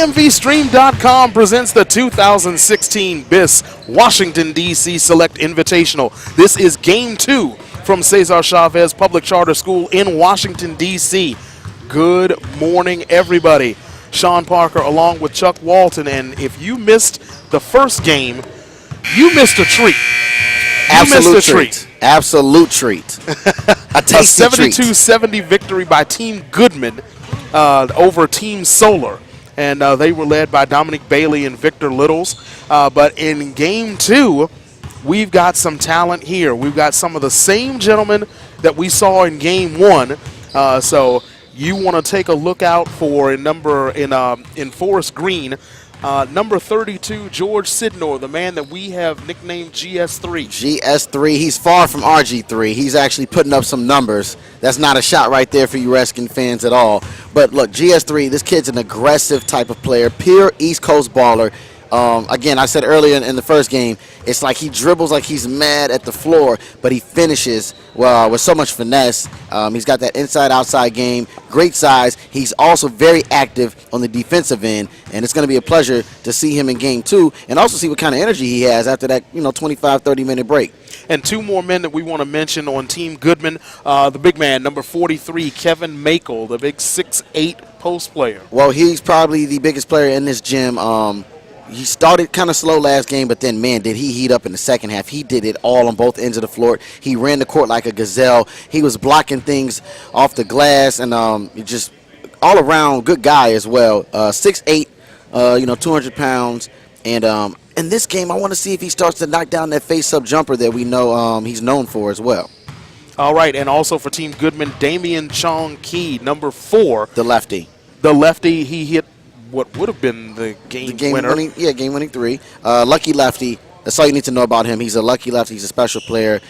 DMVSTREAM.COM presents the 2016 B.I.S.S Washington, D.C. Select Invitational. This is Game 2 from Cesar Chavez Public Charter School in Washington, D.C. Good morning, everybody. Sean Parker along with Chuck Walton, and if you missed the first game, you missed a treat. Absolute treat. Absolute treat. A 72-70 victory by Team Goodman over Team Solar. And they were led by Dominic Bailey and Victor Littles. But in Game 2, we've got some talent here. We've got some of the same gentlemen that we saw in Game 1. So you want to take a look out for in Forest Green. Number 32, George Sidnor, the man that we have nicknamed GS3. GS3, he's far from RG3. He's actually putting up some numbers. That's not a shot right there for you Redskins fans at all. But look, GS3, this kid's an aggressive type of player, pure East Coast baller. Again, I said earlier in the first game, it's like he dribbles like he's mad at the floor, but he finishes with so much finesse. He's got that inside-outside game, great size. He's also very active on the defensive end, and it's going to be a pleasure to see him in Game 2 and also see what kind of energy he has after that 25, 30-minute break. And two more men that we want to mention on Team Goodman, the big man, number 43, Kevin Makel, the big 6'8" post player. Well, he's probably the biggest player in this gym. He started kind of slow last game, but then, man, did he heat up in the second half. He did it all on both ends of the floor. He ran the court like a gazelle. He was blocking things off the glass, and just all-around good guy as well. 6'8", 200 pounds. And in this game, I want to see if he starts to knock down that face-up jumper that we know he's known for as well. All right, and also for Team Goodman, Damian Chong Key, number 4. The lefty. The lefty, he hit what would have been the game winner. Game-winning 3. Lucky lefty. That's all you need to know about him. He's a lucky lefty. He's a special player.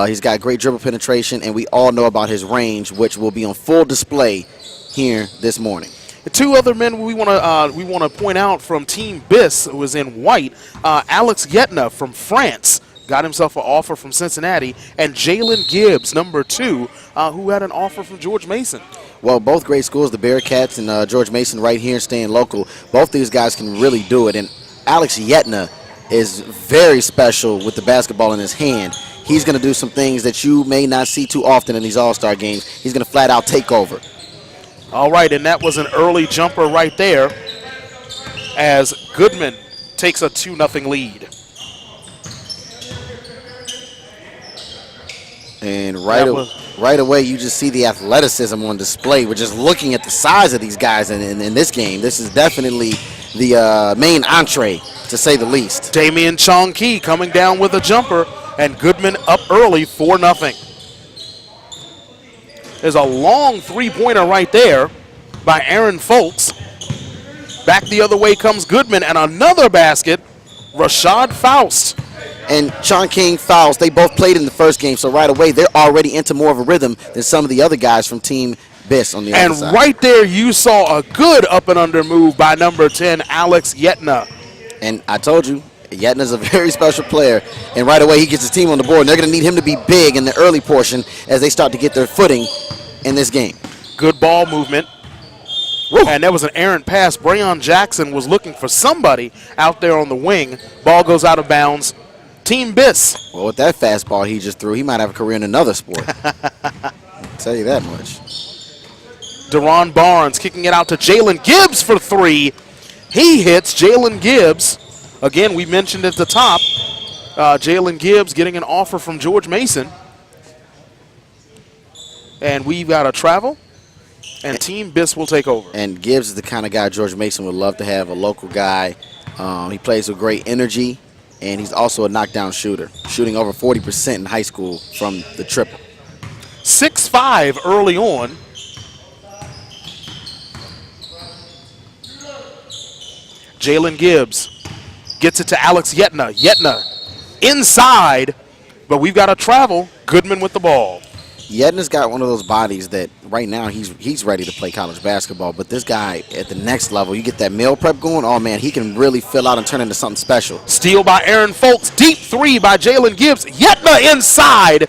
He's got great dribble penetration, and we all know about his range, which will be on full display here this morning. The two other men we want to point out from Team B.I.S.S, who was in white, Alex Yetna from France got himself an offer from Cincinnati, and Jalen Gibbs, number 2, who had an offer from George Mason. Well, both great schools, the Bearcats and George Mason right here staying local. Both these guys can really do it, and Alex Yetna is very special with the basketball in his hand. He's going to do some things that you may not see too often in these all-star games. He's going to flat out take over. All right, and that was an early jumper right there as Goodman takes a 2-0 lead. And right away, you just see the athleticism on display. We're just looking at the size of these guys in this game. This is definitely the main entree, to say the least. Damian Chong Key coming down with a jumper, and Goodman up early, 4-0. There's a long three-pointer right there by Aaron Folks. Back the other way comes Goodman, and another basket, Rashad Faust. And Sean King fouls. They both played in the first game, so right away they're already into more of a rhythm than some of the other guys from Team B.I.S.S on the other side. And right there you saw a good up and under move by number 10, Alex Yetna. And I told you, Yetna's a very special player. And right away he gets his team on the board. And they're going to need him to be big in the early portion as they start to get their footing in this game. Good ball movement. Woo. And there was an errant pass. Brayon Jackson was looking for somebody out there on the wing. Ball goes out of bounds. Team B.I.S.S. Well, with that fastball he just threw, he might have a career in another sport. I'll tell you that much. Deron Barnes kicking it out to Jalen Gibbs for 3. He hits. Jalen Gibbs. Again, we mentioned at the top, Jalen Gibbs getting an offer from George Mason. And we've got a travel, and Team B.I.S.S will take over. And Gibbs is the kind of guy George Mason would love to have, a local guy. He plays with great energy. And he's also a knockdown shooter, shooting over 40% in high school from the triple. 6'5" early on. Jalen Gibbs gets it to Alex Yetna. Yetna inside, but we've got a travel. Goodman with the ball. Yetna's got one of those bodies that right now he's ready to play college basketball, but this guy at the next level, you get that meal prep going, oh man, he can really fill out and turn into something special. Steal by Aaron Folks, deep 3 by Jalen Gibbs. Yetna inside,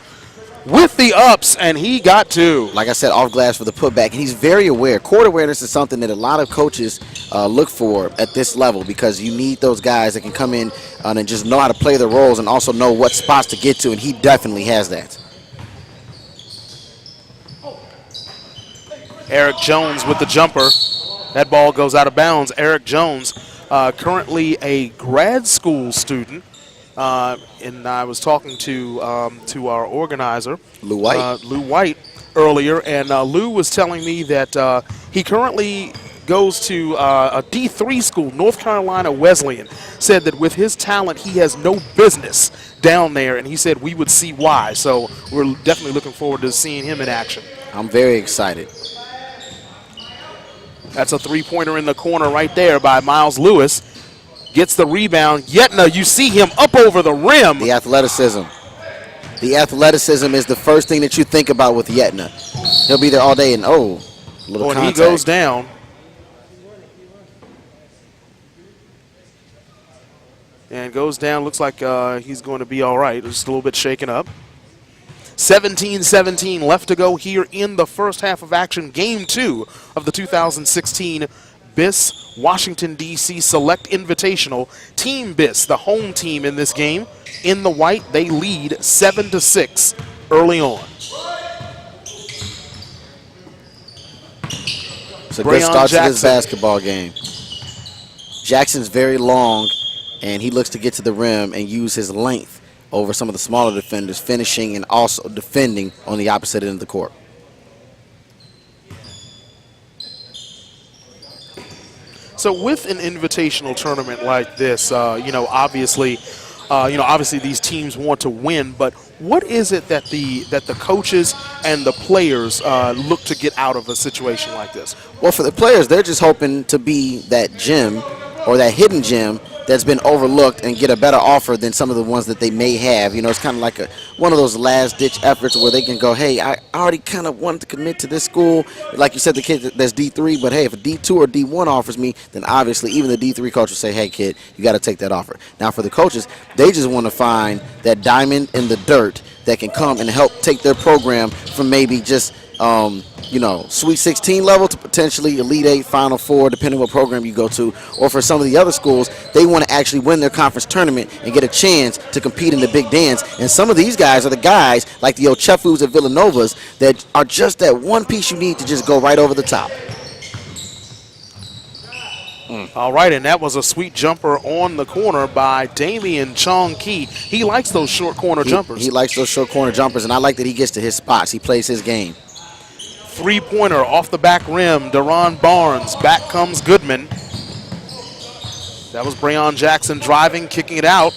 with the ups, and he got two. Like I said, off glass for the putback. And he's very aware. Court awareness is something that a lot of coaches look for at this level, because you need those guys that can come in and just know how to play their roles and also know what spots to get to, and he definitely has that. Eric Jones with the jumper. That ball goes out of bounds. Eric Jones, currently a grad school student. And I was talking to our organizer, Lou White, earlier, and Lou was telling me that he currently goes to a D3 school, North Carolina Wesleyan. Said that with his talent, he has no business down there, and he said we would see why. So we're definitely looking forward to seeing him in action. I'm very excited. That's a three-pointer in the corner right there by Miles Lewis. Gets the rebound. Yetna, you see him up over the rim. The athleticism. The athleticism is the first thing that you think about with Yetna. He'll be there all day, and little and contact. He goes down. And goes down. Looks like he's going to be all right. Just a little bit shaken up. 17-17 left to go here in the first half of action. Game 2 of the 2016 B.I.S.S. Washington, D.C. Select Invitational. Team B.I.S.S, the home team in this game. In the white, they lead 7-6 early on. It's a good start to this basketball game. Jackson's very long, and he looks to get to the rim and use his length over some of the smaller defenders, finishing and also defending on the opposite end of the court. So with an invitational tournament like this, obviously these teams want to win, but what is it that the coaches and the players look to get out of a situation like this? Well, for the players, they're just hoping to be that gem or that hidden gem that's been overlooked and get a better offer than some of the ones that they may have. It's kind of like one of those last-ditch efforts where they can go, hey, I already kind of wanted to commit to this school. Like you said, the kid that's D3, but hey, if a D2 or D1 offers me, then obviously even the D3 coach will say, hey, kid, you got to take that offer. Now, for the coaches, they just want to find that diamond in the dirt that can come and help take their program from maybe just Sweet 16 level to potentially Elite 8, Final Four, depending what program you go to. Or for some of the other schools, they want to actually win their conference tournament and get a chance to compete in the big dance. And some of these guys are the guys, like the Ochefus at Villanovas, that are just that one piece you need to just go right over the top. All right, and that was a sweet jumper on the corner by Damian Chong Key. He likes those short corner jumpers. He likes those short corner jumpers, and I like that he gets to his spots. He plays his game. Three-pointer off the back rim, Deron Barnes. Back comes Goodman. That was Brayon Jackson driving, kicking it out.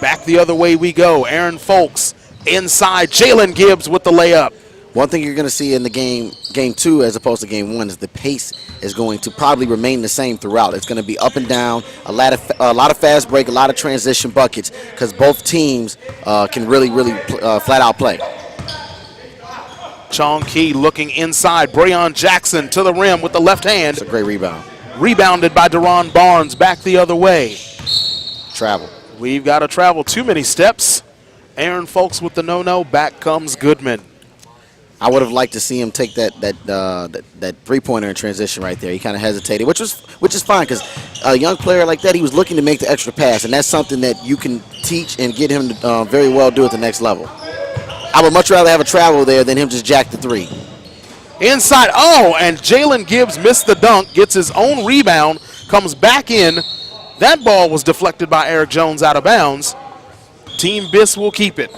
Back the other way we go. Aaron Folks inside. Jalen Gibbs with the layup. One thing you're going to see in the game 2 as opposed to game 1 is the pace is going to probably remain the same throughout. It's going to be up and down, a lot of fast break, a lot of transition buckets, because both teams can really flat out play. Chong Key looking inside. Brayon Jackson to the rim with the left hand. It's a great rebound. Rebounded by Deron Barnes. Back the other way. Travel. We've got to travel too many steps. Aaron Folks with the no-no. Back comes Goodman. I would have liked to see him take that three-pointer in transition right there. He kind of hesitated, which is fine, because a young player like that, he was looking to make the extra pass, and that's something that you can teach and get him to very well do at the next level. I would much rather have a travel there than him just jack the three. Inside, and Jalen Gibbs missed the dunk, gets his own rebound, comes back in. That ball was deflected by Eric Jones out of bounds. Team B.I.S.S will keep it.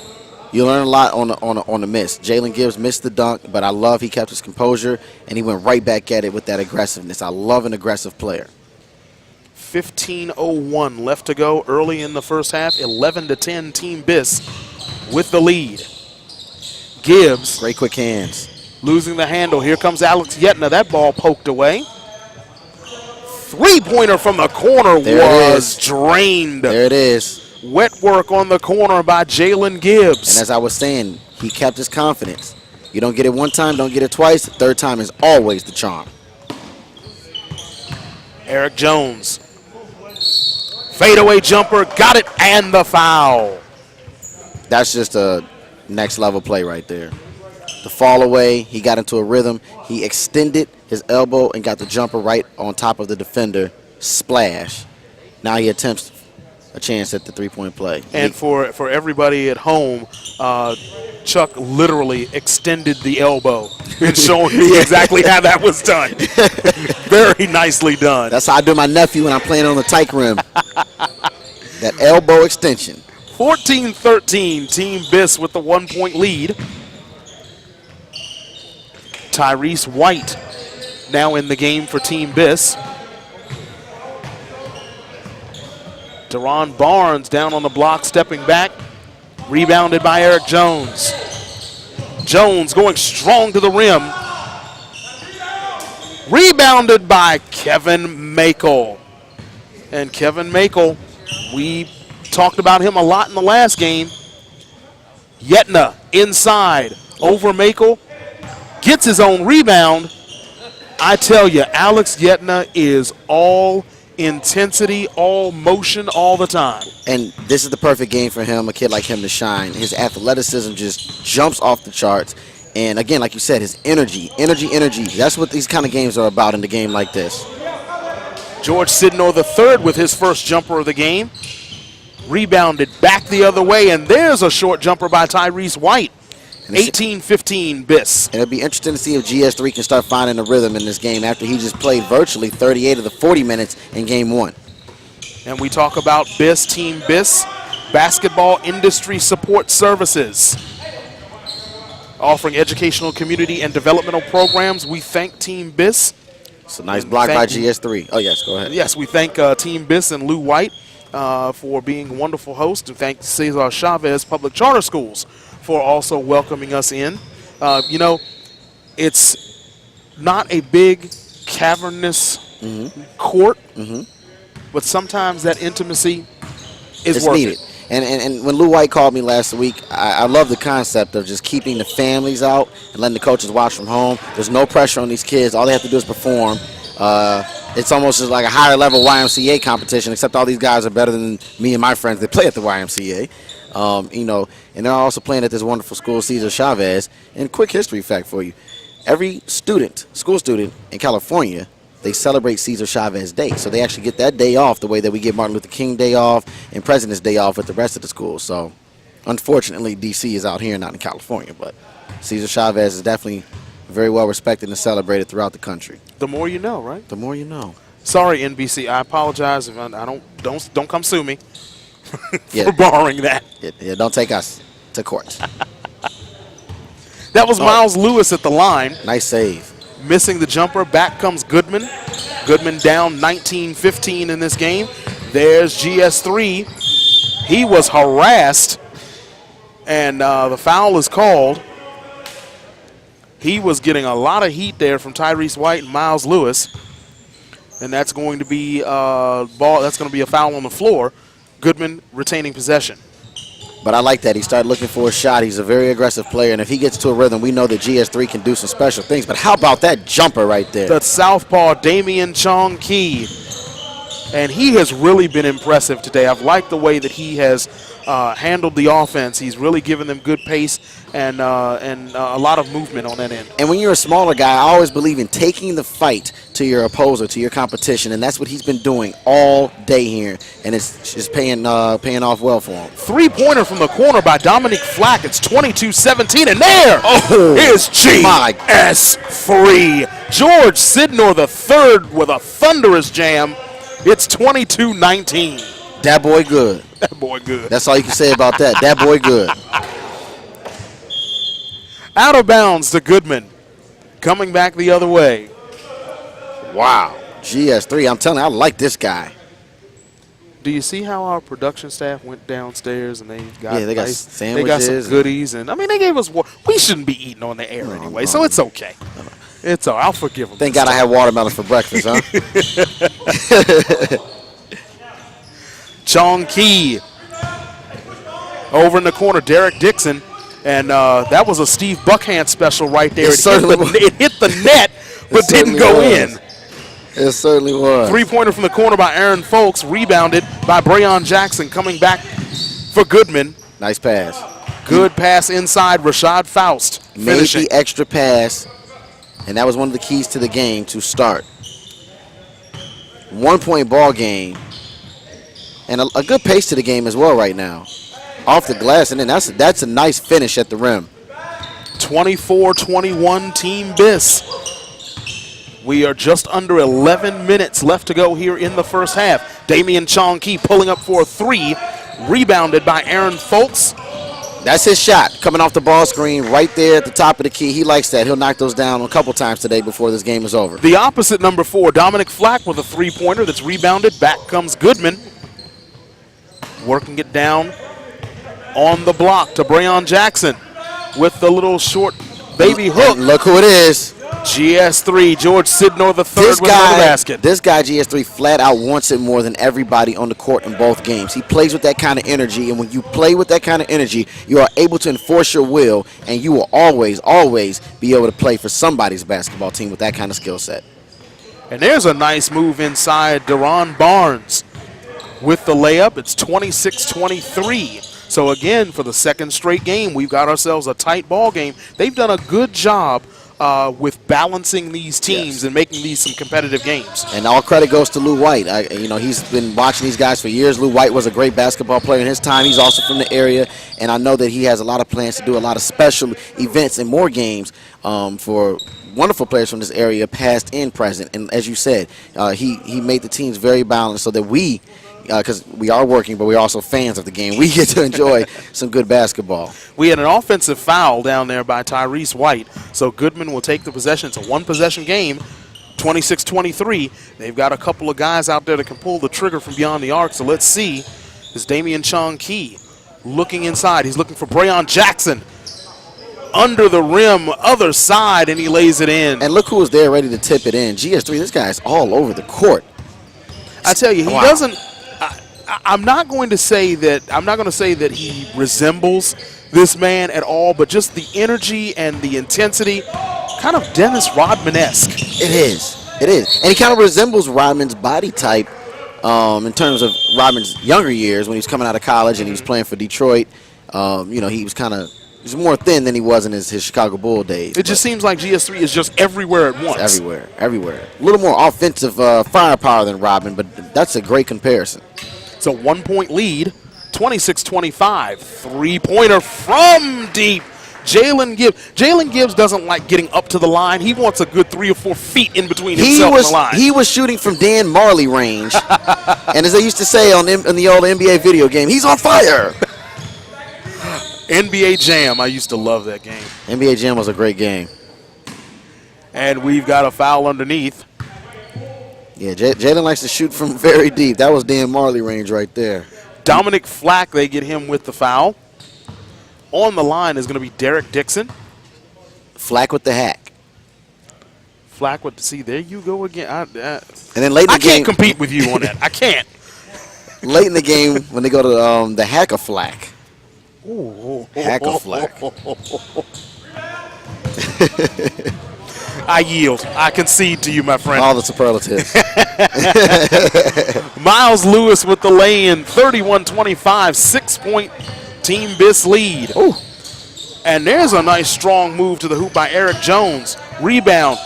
You learn a lot on the miss. Jalen Gibbs missed the dunk, but I love he kept his composure, and he went right back at it with that aggressiveness. I love an aggressive player. 15:01 left to go early in the first half. 11-10 Team B.I.S.S with the lead. Gibbs. Great quick hands. Losing the handle. Here comes Alex Yetna. That ball poked away. Three-pointer from the corner was drained. There it is. Wet work on the corner by Jalen Gibbs. And as I was saying, he kept his confidence. You don't get it one time, don't get it twice. The third time is always the charm. Eric Jones. Fadeaway jumper. Got it, and the foul. That's just a next level play right there. The fall away, he got into a rhythm. He extended his elbow and got the jumper right on top of the defender. Splash. Now he attempts a chance at the three-point play. And for everybody at home, Chuck literally extended the elbow and showing me exactly how that was done. Very nicely done. That's how I do my nephew when I'm playing on the tight rim. That elbow extension. 14-13, Team B.I.S.S with the 1-point lead. Tyrese White now in the game for Team B.I.S.S. Deron Barnes down on the block, stepping back. Rebounded by Eric Jones. Jones going strong to the rim. Rebounded by Kevin Makel. And Kevin Makel, we talked about him a lot in the last game. Yetna inside over Makel. Gets his own rebound. I tell you, Alex Yetna is all intensity, all motion, all the time. And this is the perfect game for him, a kid like him to shine. His athleticism just jumps off the charts. And again, like you said, his energy. That's what these kind of games are about in a game like this. George Sidnor III with his first jumper of the game. Rebounded back the other way, and there's a short jumper by Tyrese White. 18-15 B.I.S.S. And it'll be interesting to see if GS3 can start finding a rhythm in this game after he just played virtually 38 of the 40 minutes in game one. And we talk about B.I.S.S, Team B.I.S.S, Basketball Industry Support Services. Offering educational, community, and developmental programs. We thank Team B.I.S.S. It's a nice block by GS3. Oh, yes, go ahead. Yes, we thank Team B.I.S.S and Lou White for being wonderful hosts. And thank Cesar Chavez Public Charter Schools for also welcoming us in. You know, it's not a big, cavernous court, but sometimes that intimacy is worth needed. it. And when Lou White called me last week, I love the concept of just keeping the families out and letting the coaches watch from home. There's no pressure on these kids. All they have to do is perform. It's almost just like a higher level YMCA competition, except all these guys are better than me and my friends that play at the YMCA. You know, and they're also playing at this wonderful school, Cesar Chavez. And quick history fact for you. Every school student in California, they celebrate Cesar Chavez Day. So they actually get that day off the way that we get Martin Luther King Day off and President's Day off with the rest of the schools. So unfortunately, D.C. is out here, not in California. But Cesar Chavez is definitely very well respected and celebrated throughout the country. The more you know, right? The more you know. Sorry, NBC. I apologize if I don't come sue me Yeah. for borrowing that. Yeah, don't take us to court. That was Miles Lewis at the line. Nice save. Missing the jumper. Back comes Goodman. Goodman down 19-15 in this game. There's GS3. He was harassed, and the foul is called. He was getting a lot of heat there from Tyrese White and Miles Lewis, and that's going to be That's going to be a foul on the floor. Goodman retaining possession. But I like that. He started looking for a shot. He's a very aggressive player, and if he gets to a rhythm, we know that GS3 can do some special things. But how about that jumper right there? The southpaw, Damian Chong Key. And he has really been impressive today. I've liked the way that he has handled the offense. He's really given them good pace and a lot of movement on that end. And when you're a smaller guy, I always believe in taking the fight to your opposer, to your competition, and that's what he's been doing all day here, and it's just paying off well for him. Three-pointer from the corner by Dominic Flack. It's 22-17, and there is GS3. George Sidnor III with a thunderous jam. It's 22-19. That boy good. That boy good. That's all you can say about that. That boy good. Out of bounds to Goodman. Coming back the other way. Wow. GS3, I'm telling you, I like this guy. Do you see how our production staff went downstairs and they got sandwiches? They got some goodies, and I mean they gave us water. We shouldn't be eating on the air anyway, so it's okay. It's all right. I'll forgive them. Thank God I had watermelons for breakfast, huh? Chong Key over in the corner, Derek Dixon, and that was a Steve Buckhant special right there. It hit the net, but didn't go in. It certainly was. Three-pointer from the corner by Aaron Folks, rebounded by Brayon Jackson, coming back for Goodman. Nice pass. Good pass inside. Rashad Faust Made finishing. the extra pass, and that was one of the keys to the game to start. 1-point ball game, and a good pace to the game as well right now. Off the glass, and then that's a nice finish at the rim. 24-21 Team B.I.S.S. We are just under 11 minutes left to go here in the first half. Damian Chong-Key pulling up for a 3, rebounded by Aaron Folks. That's his shot, coming off the ball screen right there at the top of the key. He likes that. He'll knock those down a couple times today before this game is over. The opposite number 4, Dominic Flack with a 3-pointer that's rebounded. Back comes Goodman. Working it down on the block to Breon Jackson with the little short baby hook. And look who it is. GS3, George Sidnor III with another basket. This guy, GS3, flat out wants it more than everybody on the court in both games. He plays with that kind of energy, and when you play with that kind of energy, you are able to enforce your will, and you will always, always be able to play for somebody's basketball team with that kind of skill set. And there's a nice move inside. Deron Barnes with the layup. It's 26-23. So again, for the second straight game, we've got ourselves a tight ball game. They've done a good job with balancing these teams and making these some competitive games. And all credit goes to Lou White. He's been watching these guys for years. Lou White was a great basketball player in his time. He's also from the area, and I know that he has a lot of plans to do a lot of special events and more games for wonderful players from this area, past and present. And as you said, he made the teams very balanced so that we, because we are working, but we're also fans of the game, we get to enjoy some good basketball. We had an offensive foul down there by Tyrese White, so Goodman will take the possession. It's a one-possession game, 26-23. They've got a couple of guys out there that can pull the trigger from beyond the arc, so let's see. Is Damian Chong-Key looking inside. He's looking for Breon Jackson. Under the rim, other side, and he lays it in. And look who was there ready to tip it in. GS3, this guy's all over the court. I tell you, he doesn't. I'm not going to say that he resembles this man at all, but just the energy and the intensity, kind of Dennis Rodman-esque. It is. And he kind of resembles Rodman's body type in terms of Rodman's younger years when he was coming out of college and he was playing for Detroit. He was more thin than he was in his Chicago Bull days. It just seems like GS3 is just everywhere at once. Everywhere. A little more offensive firepower than Rodman, but that's a great comparison. It's a 1-point lead, 26-25. Three-pointer from deep. Jalen Gibbs doesn't like getting up to the line. He wants a good 3 or 4 feet in between himself and the line. He was shooting from Dan Marley range. And as they used to say on the old NBA video game, he's on fire. NBA Jam. I used to love that game. NBA Jam was a great game. And we've got a foul underneath. Yeah, Jalen likes to shoot from very deep. That was Dan Marley range right there. Dominic Flack, they get him with the foul. On the line is going to be Derek Dixon. Flack with the hack. Flack with the, see, there you go again. And then late in the game, I can't compete with you on that. I can't. Late in the game, when they go to the hack of Flack. Ooh. Hack of Flack. I yield. I concede to you, my friend. All the superlatives. Miles Lewis with the lay-in, 31-25, 6-point Team B.I.S.S. lead. Ooh. And there's a nice strong move to the hoop by Eric Jones. Rebound.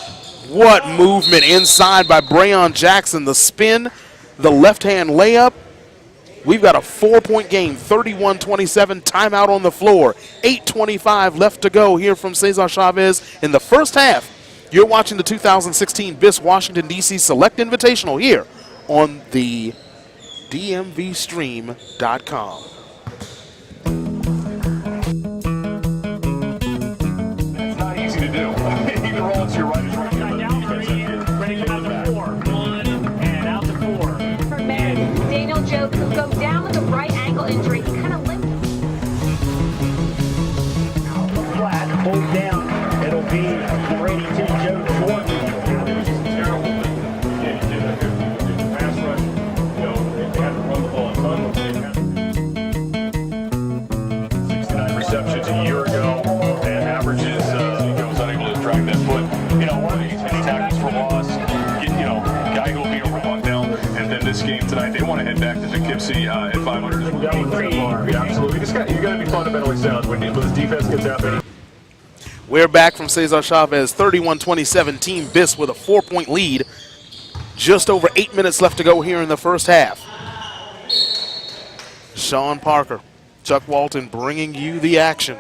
What movement inside by Breon Jackson. The spin, the left-hand layup. We've got a 4-point game, 31-27, timeout on the floor. 8:25 left to go here from Cesar Chavez in the first half. You're watching the 2016 B.I.S.S. Washington, D.C. Select Invitational here on the DMVSTREAM.com. It's not easy to do. Even Rollins, you're right. Down 3, ready to come out to 4. 1, and out to 4. For men, Daniel Joe could go down with a right ankle injury. He kind of limped. Flat, hold down. It'll be number 82, Joe Jordan. Terrible. Pass rush. They had to run the ball a ton. this game tonight. They want to head back to Poughkeepsie at 500 as well. Yeah, absolutely. You got to be fundamentally sound when this defense gets out there. We're back from Cesar Chavez, 31-27, Team B.I.S.S with a 4-point lead. Just over 8 minutes left to go here in the first half. Sean Parker, Chuck Walton bringing you the action.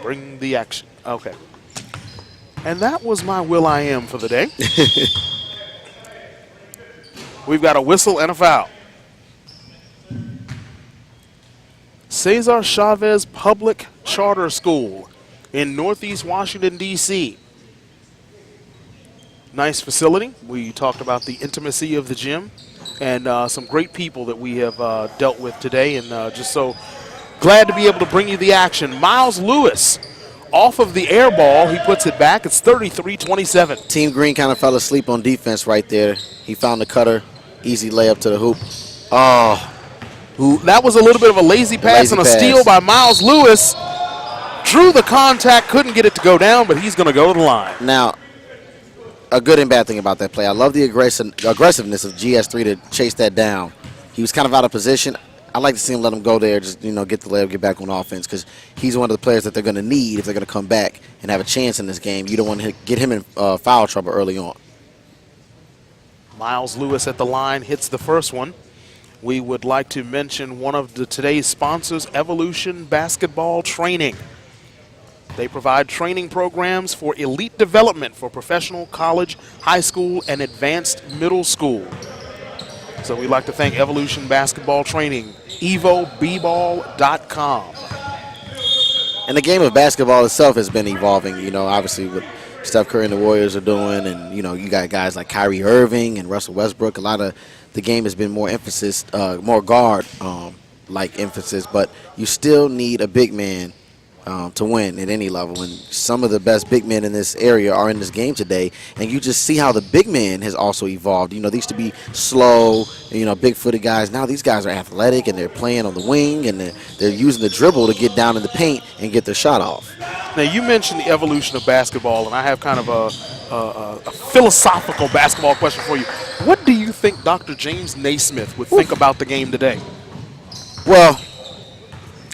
Bring the action. Okay. And that was my Will.I.Am for the day. We've got a whistle and a foul. Cesar Chavez Public Charter School in Northeast Washington, D.C. Nice facility. We talked about the intimacy of the gym and some great people that we have dealt with today, and just so glad to be able to bring you the action. Miles Lewis off of the air ball. He puts it back. It's 33-27. Team Green kind of fell asleep on defense right there. He found the cutter. Easy layup to the hoop. Oh, that was a little bit of a lazy pass and a steal by Miles Lewis. Drew the contact, couldn't get it to go down, but he's going to go to the line. Now, a good and bad thing about that play. I love the aggressiveness of GS3 to chase that down. He was kind of out of position. I like to see him let him go there, just get the layup, get back on offense, because he's one of the players that they're going to need if they're going to come back and have a chance in this game. You don't want to get him in foul trouble early on. Miles Lewis at the line hits the first one. We would like to mention one of today's sponsors, Evolution Basketball Training. They provide training programs for elite development for professional, college, high school, and advanced middle school. So we'd like to thank Evolution Basketball Training, EvoBball.com. And the game of basketball itself has been evolving, obviously with Steph Curry and the Warriors are doing, and, you got guys like Kyrie Irving and Russell Westbrook. A lot of the game has been more emphasis, more guard-like emphasis, but you still need a big man to win at any level, and some of the best big men in this area are in this game today, and you just see how the big man has also evolved. They used to be slow, big-footed guys. Now these guys are athletic, and they're playing on the wing, and they're using the dribble to get down in the paint and get their shot off. Now, you mentioned the evolution of basketball, and I have kind of a philosophical basketball question for you. What do you think Dr. James Naismith would think about the game today? Well,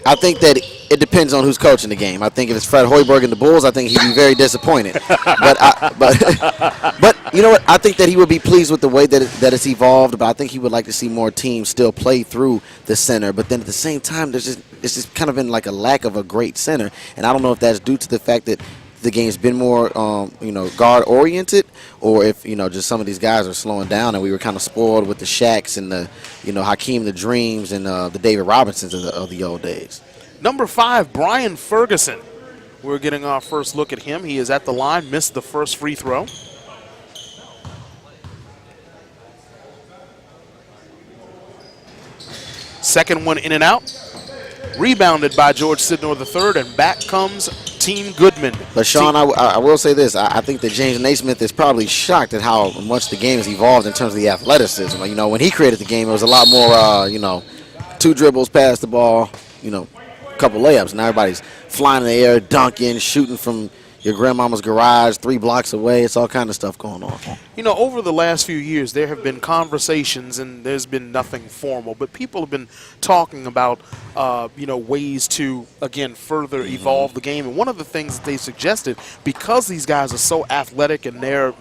I think that it depends on who's coaching the game. I think if it's Fred Hoiberg and the Bulls, I think he'd be very disappointed. But you know what? I think that he would be pleased with the way that it's evolved. But I think he would like to see more teams still play through the center. But then at the same time, it's just kind of been like a lack of a great center. And I don't know if that's due to the fact that the game's been more, guard oriented, or if just some of these guys are slowing down, and we were kind of spoiled with the Shaqs and the, Hakeem the Dreams and the David Robinsons of the old days. Number 5, Brian Ferguson. We're getting our first look at him. He is at the line, missed the first free throw. Second one in and out. Rebounded by George Sidnor III, and back comes Team Goodman. But, Sean, I will say this. I think that James Naismith is probably shocked at how much the game has evolved in terms of the athleticism. When he created the game, it was a lot more, 2 dribbles, pass the ball, couple layups. Now everybody's flying in the air, dunking, shooting from your grandmama's garage 3 blocks away. It's all kind of stuff going on. Over the last few years, there have been conversations, and there's been nothing formal, but people have been talking about, ways to, again, further evolve the game. And one of the things that they suggested, because these guys are so athletic and they're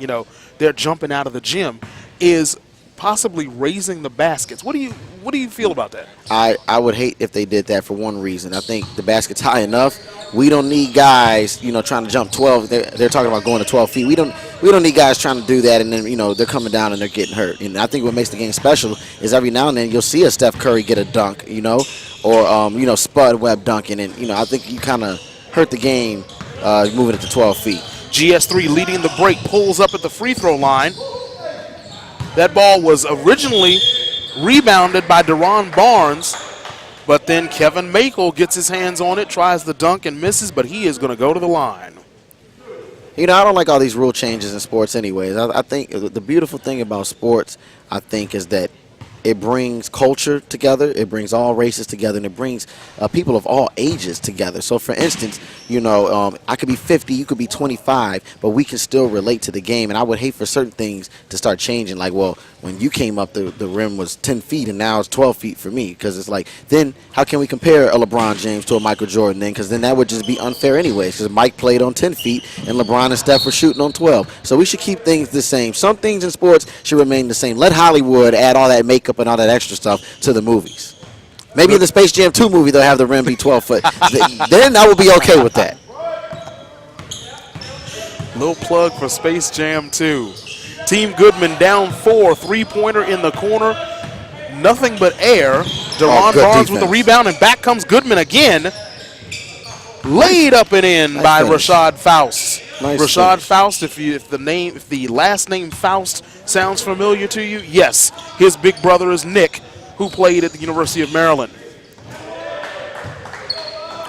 jumping out of the gym, is possibly raising the baskets. What do you feel about that? I would hate if they did that for one reason. I think the basket's high enough. We don't need guys, trying to jump 12. They're talking about going to 12 feet. We don't need guys trying to do that, and then they're coming down and they're getting hurt. And I think what makes the game special is every now and then you'll see a Steph Curry get a dunk, or Spud Webb dunking, and I think you kind of hurt the game moving it to 12 feet. GS3 leading the break, pulls up at the free throw line. That ball was originally rebounded by Deron Barnes, but then Kevin Makel gets his hands on it, tries the dunk and misses, but he is going to go to the line. I don't like all these rule changes in sports anyways. I think the beautiful thing about sports, I think, is that It brings culture together. It brings all races together, and it brings people of all ages together. So, for instance, you know, I could be 50, you could be 25, but we can still relate to the game. And I would hate for certain things to start changing. Like, well, when you came up, the rim was 10 feet, and now it's 12 feet for me. Because it's like, then how can we compare a LeBron James to a Michael Jordan then? Because then that would just be unfair anyways. Because Mike played on 10 feet, and LeBron and Steph were shooting on 12. So we should keep things the same. Some things in sports should remain the same. Let Hollywood add all that makeup and all that extra stuff to the movies. Maybe in the Space Jam 2 movie they'll have the rim be 12 foot. Then I would be okay with that. Little plug for Space Jam 2. Team Goodman down 4, three-pointer in the corner. Nothing but air. Deron good Barnes with the defense. rebound, and back comes Goodman again. Laid up and in Nice by finish. Rashad Faust. Nice Rashad finish. Faust, if the last name Faust sounds familiar to you, yes, his big brother is Nick, who played at the University of Maryland.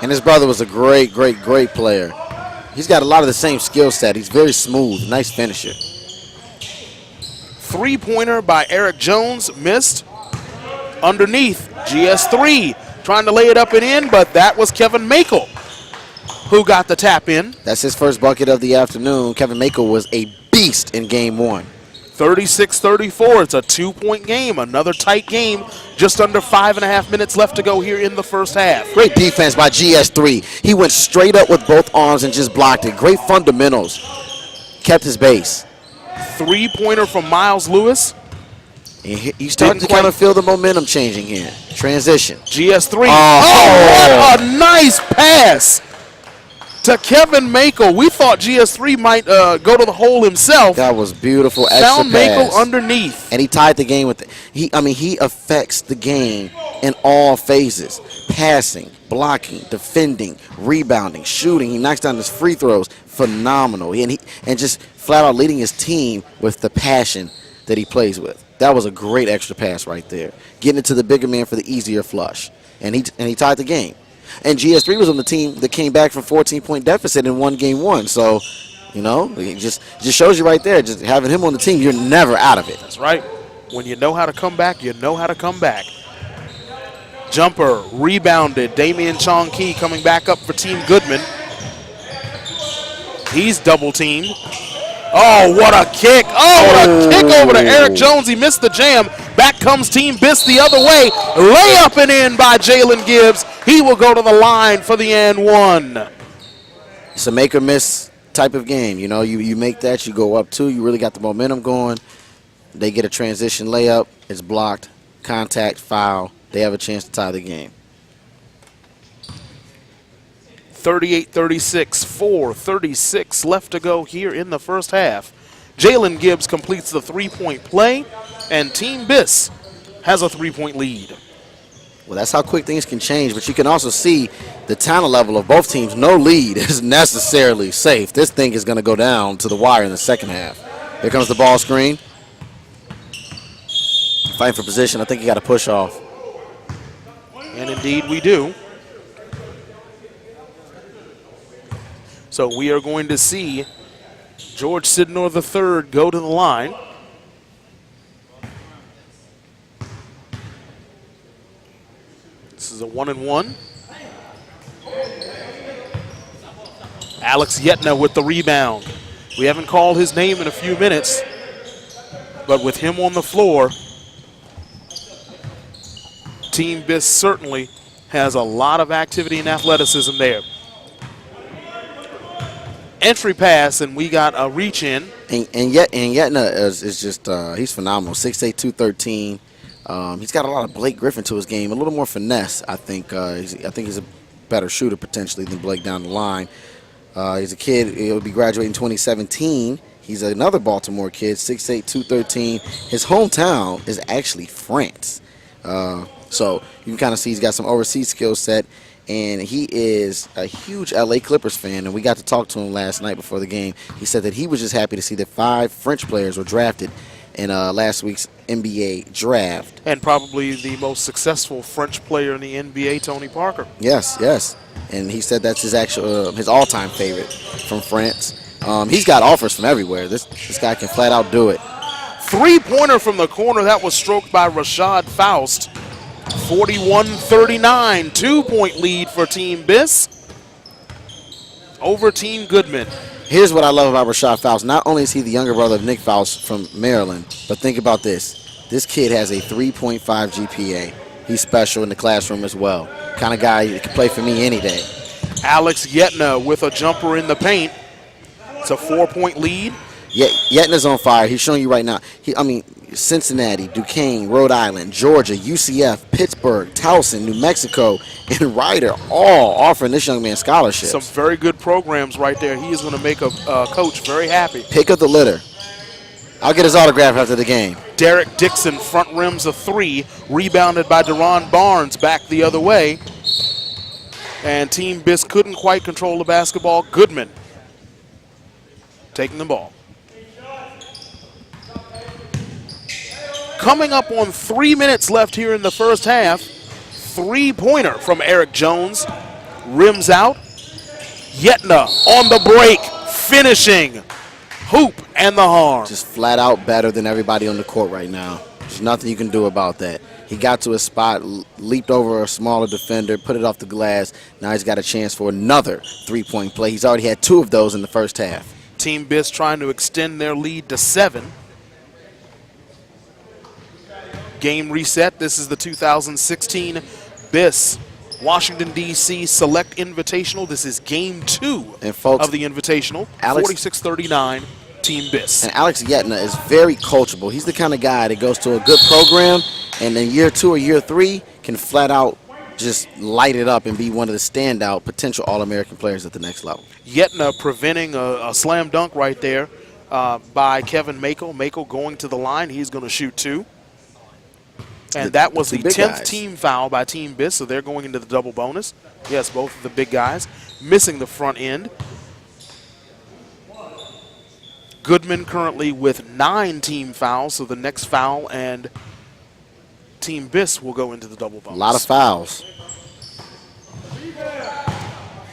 And his brother was a great player. He's got a lot of the same skill set. He's very smooth, nice finisher. Three-pointer by Eric Jones, missed. Underneath, GS3 trying to lay it up and in, but that was Kevin Makel who got the tap in. That's his first bucket of the afternoon. Kevin Makel was a beast in game 1. 36-34, it's a 2-point game, another tight game, just under 5.5 minutes left to go here in the first half. Great defense by GS3. He went straight up with both arms and just blocked it. Great fundamentals. Kept his base. Three-pointer from Miles Lewis. And he's starting to Didn't quite- kind of feel the momentum changing here. Transition. GS3. Oh. What a nice pass to Kevin Makel. We thought GS3 might go to the hole himself. That was beautiful. Extra Found Makel pass. underneath. And he tied the game with he affects the game in all phases. Passing, blocking, defending, rebounding, shooting. He knocks down his free throws. Phenomenal. And just flat out leading his team with the passion that he plays with. That was a great extra pass right there. Getting it to the bigger man for the easier flush. And he tied the game. And GS3 was on the team that came back from 14-point deficit and won game 1. So, you know, it just shows you right there. Just having him on the team, you're never out of it. That's right. When you know how to come back, you know how to come back. Jumper, rebounded. Damian Chong-Key coming back up for Team Goodman. He's double-teamed. Oh, what a kick. Oh, what a kick over to Eric Jones. He missed the jam. Back comes Team B.I.S.S the other way. Layup and in by Jalen Gibbs. He will go to the line for the and one. It's a make or miss type of game. You know, you make that, you go up 2. You really got the momentum going. They get a transition layup. It's blocked. Contact, foul. They have a chance to tie the game. 38-36, 4:36 left to go here in the first half. Jalen Gibbs completes the three-point play, and Team B.I.S.S has a three-point lead. Well, that's how quick things can change, but you can also see the talent level of both teams. No lead is necessarily safe. This thing is going to go down to the wire in the second half. Here comes the ball screen. Fighting for position. I think you got to push off. And indeed we do. So we are going to see George Sidnor III go to the line. This is a 1-and-1. Alex Yetna with the rebound. We haven't called his name in a few minutes, but with him on the floor, Team B.I.S.S certainly has a lot of activity and athleticism there. Entry pass, and we got a reach in. And Yetna is just he's phenomenal. 6'8", 213. He's got a lot of Blake Griffin to his game, a little more finesse. I think he's a better shooter potentially than Blake down the line. He's a kid. He'll be graduating 2017. He's another Baltimore kid, 6'8", 213. His hometown is actually France. So you can kind of see he's got some overseas skill set. And he is a huge LA Clippers fan, and we got to talk to him last night before the game. He said that he was just happy to see that 5 French players were drafted in last week's NBA draft. And probably the most successful French player in the NBA, Tony Parker. Yes, yes. And he said that's his his all-time favorite from France. He's got offers from everywhere. This guy can flat out do it. Three-pointer from the corner. That was stroked by Rashad Faust. 41-39. 2-point lead for Team B.I.S.S. over Team Goodman. Here's what I love about Rashad Faust. Not only is he the younger brother of Nick Faust from Maryland, but think about this. This kid has a 3.5 GPA. He's special in the classroom as well. Kind of guy that can play for me any day. Alex Yetna with a jumper in the paint. It's a 4-point lead. Yetna's on fire. He's showing you right now. Cincinnati, Duquesne, Rhode Island, Georgia, UCF, Pittsburgh, Towson, New Mexico, and Ryder all offering this young man scholarships. Some very good programs right there. He is going to make a coach very happy. Pick up the litter. I'll get his autograph after the game. Derek Dixon front rims a three, rebounded by Deron Barnes back the other way. And Team B.I.S.S. couldn't quite control the basketball. Goodman taking the ball. Coming up on 3 minutes left here in the first half. Three-pointer from Eric Jones. Rims out. Yetna on the break, finishing. Hoop and the harm. Just flat out better than everybody on the court right now. There's nothing you can do about that. He got to his spot, leaped over a smaller defender, put it off the glass. Now he's got a chance for another three-point play. He's already had 2 of those in the first half. Team B.I.S.S. trying to extend their lead to 7. Game reset. This is the 2016 B.I.S.S. Washington, D.C. Select Invitational. This is Game 2 and folks, of the Invitational. 46-39, Team B.I.S.S. And Alex Yetna is very coachable. He's the kind of guy that goes to a good program and in year 2 or year 3 can flat out just light it up and be one of the standout potential All-American players at the next level. Yetna preventing a slam dunk right there by Kevin Mako. Mako going to the line. He's going to shoot 2. And that was the 10th team foul by Team B.I.S.S., so they're going into the double bonus. Yes, both of the big guys missing the front end. Goodman currently with 9 team fouls, so the next foul and Team B.I.S.S. will go into the double bonus. A lot of fouls.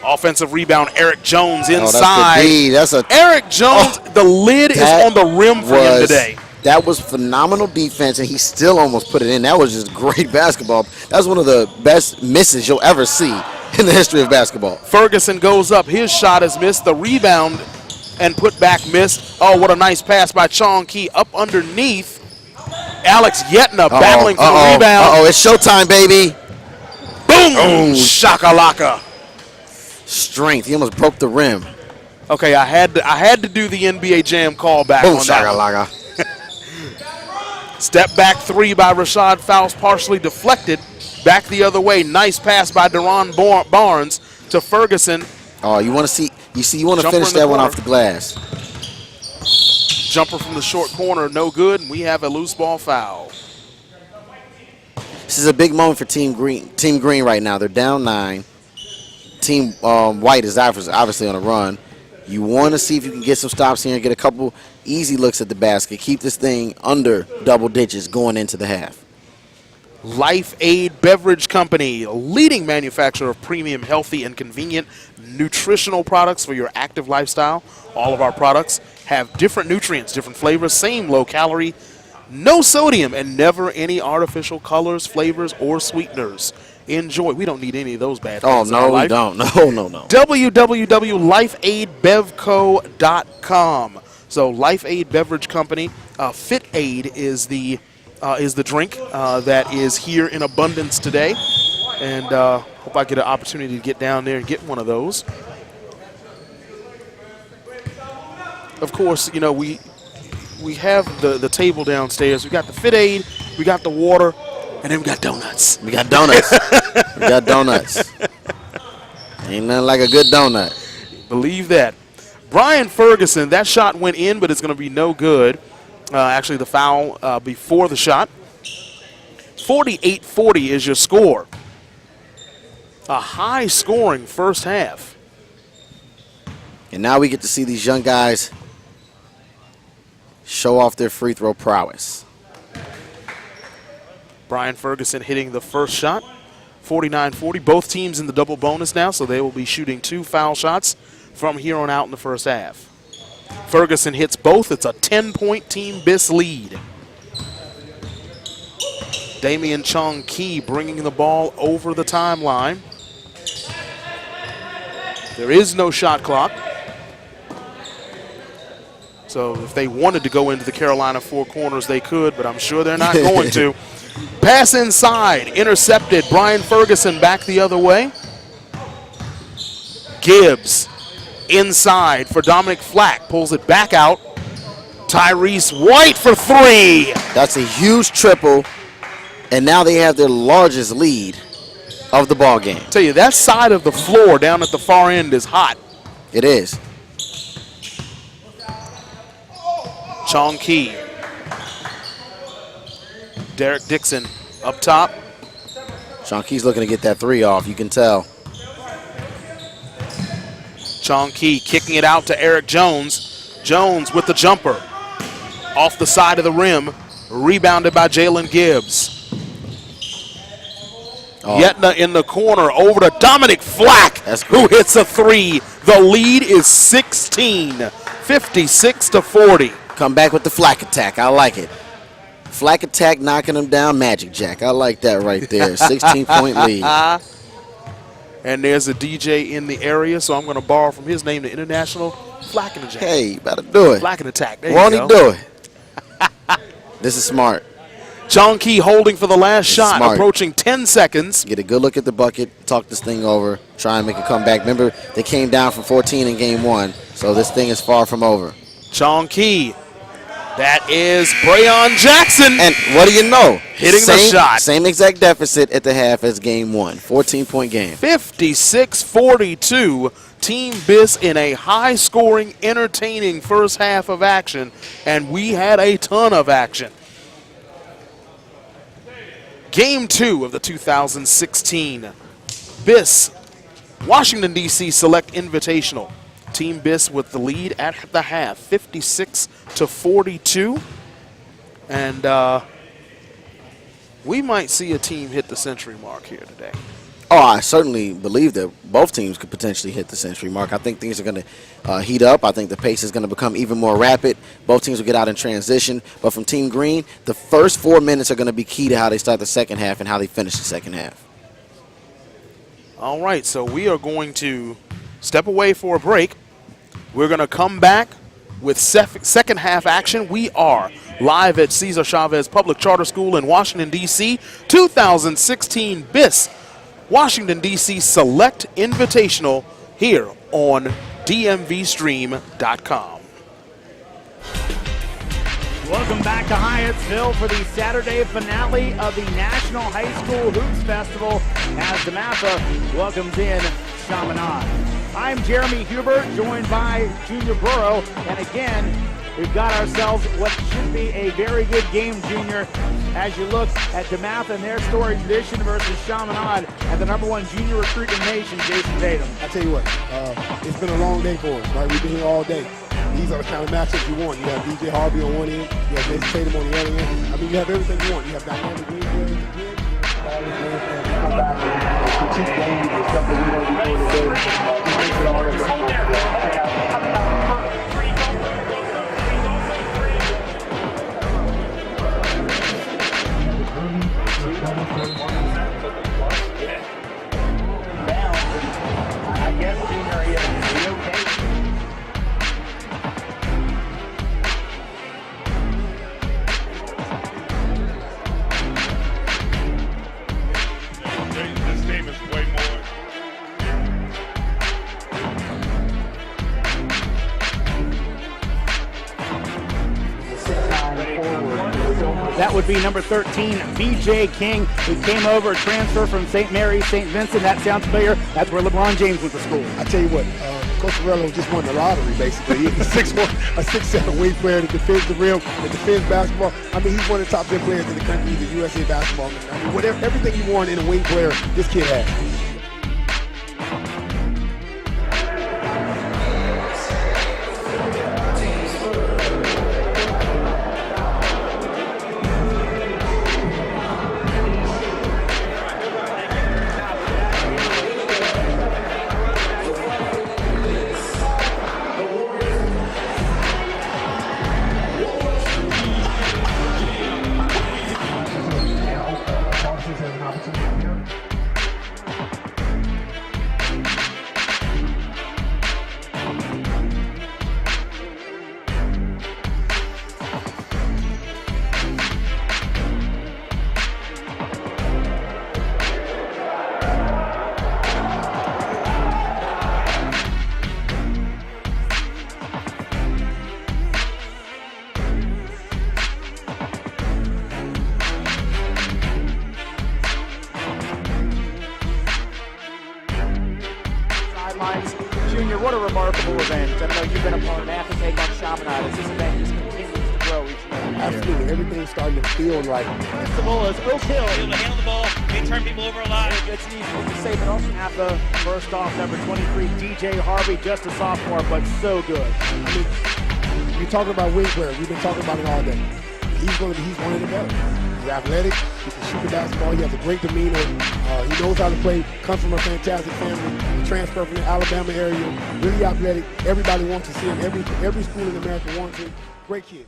Offensive rebound, Eric Jones inside. That's a Eric Jones, the lid is on the rim for him today. That was phenomenal defense, and he still almost put it in. That was just great basketball. That was one of the best misses you'll ever see in the history of basketball. Ferguson goes up. His shot is missed. The rebound and put back missed. Oh, what a nice pass by Chong Key up underneath. Alex Yetna battling for the rebound. It's showtime, baby. Boom! Shakalaka. Strength. He almost broke the rim. Okay, I had to do the NBA Jam callback Boom, on that. shakalaka. Step back 3 by Rashad Faust, partially deflected. Back the other way. Nice pass by Deron Barnes to Ferguson. Oh, you want to see? You want to finish that one off the glass. Jumper from the short corner, no good, and we have a loose ball foul. This is a big moment for Team Green. Team Green right now, they're down 9. Team White is obviously on a run. You want to see if you can get some stops here and get a couple easy looks at the basket. Keep this thing under double digits going into the half. Life Aid Beverage Company, a leading manufacturer of premium, healthy, and convenient nutritional products for your active lifestyle. All of our products have different nutrients, different flavors, same low calorie, no sodium, and never any artificial colors, flavors, or sweeteners. Enjoy. We don't need any of those bad things. Oh, no, we don't. No. www.lifeaidbevco.com. So Life Aid Beverage Company. Fit Aid is the drink that is here in abundance today. And hope I get an opportunity to get down there and get one of those. Of course, you know, we have the table downstairs. We got the Fit Aid, we got the water, and then we got donuts. We got donuts. Ain't nothing like a good donut. Believe that. Brian Ferguson, that shot went in, but it's going to be no good. Actually, the foul before the shot. 48-40 is your score. A high-scoring first half. And now we get to see these young guys show off their free throw prowess. Brian Ferguson hitting the first shot, 49-40. Both teams in the double bonus now, so they will be shooting 2 foul shots from here on out in the first half. Ferguson hits both. It's a 10-point Team B.I.S.S lead. Damian Chong-Kee bringing the ball over the timeline. There is no shot clock. So if they wanted to go into the Carolina four corners, they could, but I'm sure they're not going to. Pass inside, intercepted. Brian Ferguson back the other way. Gibbs inside for Dominic Flack, pulls it back out. Tyrese White for three. That's a huge triple, and now they have their largest lead of the ball game. Tell you, that side of the floor down at the far end is hot. It is. Chong-Kee. Derek Dixon up top. Chong-Kee's looking to get that three off, you can tell. Chong-Kee kicking it out to Eric Jones. Jones with the jumper. Off the side of the rim. Rebounded by Jalen Gibbs. Yetna in the corner over to Dominic Flack, who hits a three. The lead is 16, 56-40. Come back with the Flack attack. I like it. Flack attack knocking them down, Magic Jack. I like that right there. 16-point lead. And there's a DJ in the area, so I'm going to borrow from his name, the International Flack and Attack. Hey, you better do it. Flack and Attack. There Won't you he go. do it? This is smart. Chong-Kee holding for the last shot, smart. approaching 10 seconds. Get a good look at the bucket, talk this thing over, try and make a comeback. Remember, they came down from 14 in game one, so this thing is far from over. Chong-Kee. That is Brayon Jackson. And what do you know? Hitting the shot. Same exact deficit at the half as game one. 14-point game. 56-42. Team B.I.S.S in a high-scoring, entertaining first half of action, and we had a ton of action. Game 2 of the 2016 B.I.S.S Washington, D.C. Select Invitational. Team B.I.S.S with the lead at the half, 56-42. And we might see a team hit the century mark here today. Oh, I certainly believe that both teams could potentially hit the century mark. I think things are going to heat up. I think the pace is going to become even more rapid. Both teams will get out in transition. But from Team Green, the first 4 minutes are going to be key to how they start the second half and how they finish the second half. All right, so we are going to step away for a break. We're going to come back with second half action. We are live at Cesar Chavez Public Charter School in Washington, D.C. 2016 B.I.S.S Washington, D.C. Select Invitational here on DMVSTREAM.com. Welcome back to Hyattsville for the Saturday finale of the National High School Hoops Festival as DeMatha welcomes in Chaminade. I'm Jeremy Hubert, joined by Junior Burrow, and again, we've got ourselves what should be a very good game, Junior, as you look at DeMatha and their storied tradition versus Chaminade and the #1 junior recruit in the nation, Jason Tatum. I tell you what, it's been a long day for us, right? We've been here all day. These are the kind of matchups you want. You have DJ Harvey on one end, you have Jason Tatum on the other end. I mean, you have everything you want. You have dynamic wing players again. That would be number 13, B.J. King, who came over, a transfer from St. Mary's, St. Vincent. That sounds familiar. That's where LeBron James went to school. I tell you what, Coach Morello just won the lottery, basically. He's a 6'1", a 6'7" wing player that defends the rim, that defends basketball. I mean, he's one of the top 10 players in the country. He's a USA basketball. I mean, whatever, everything you want in a wing player, this kid has. what a remarkable event. I know you've been a part of that to take on Chaminade as this event just continues to grow each and every year. Absolutely. Everything's starting to feel like Festival is Oak Hill. Able to handle the ball, they turn people over a lot. It's easy to say that also have the first off number 23, DJ Harvey, just a sophomore, but so good. I mean, you're talking about wing players. We've been talking about it all day. He's one of the best. He's athletic. He can shoot the basketball. He has a great demeanor. He knows how to play. Comes from a fantastic family. He transferred from the Alabama area. Really athletic. Everybody wants to see him. Every school in America wants him. Great kid.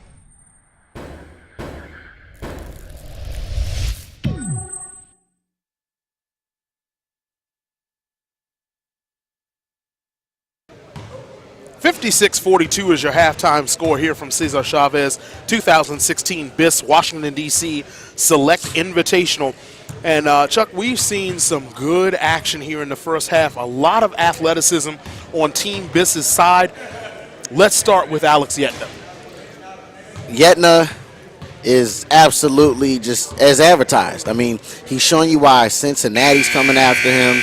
$56-42 is your halftime score here from Cesar Chavez 2016 B.I.S.S Washington, D.C. Select Invitational. And, Chuck, we've seen some good action here in the first half. A lot of athleticism on Team B.I.S.'s side. Let's start with Alex Yetna. Yetna is absolutely just as advertised. I mean, he's showing you why Cincinnati's coming after him,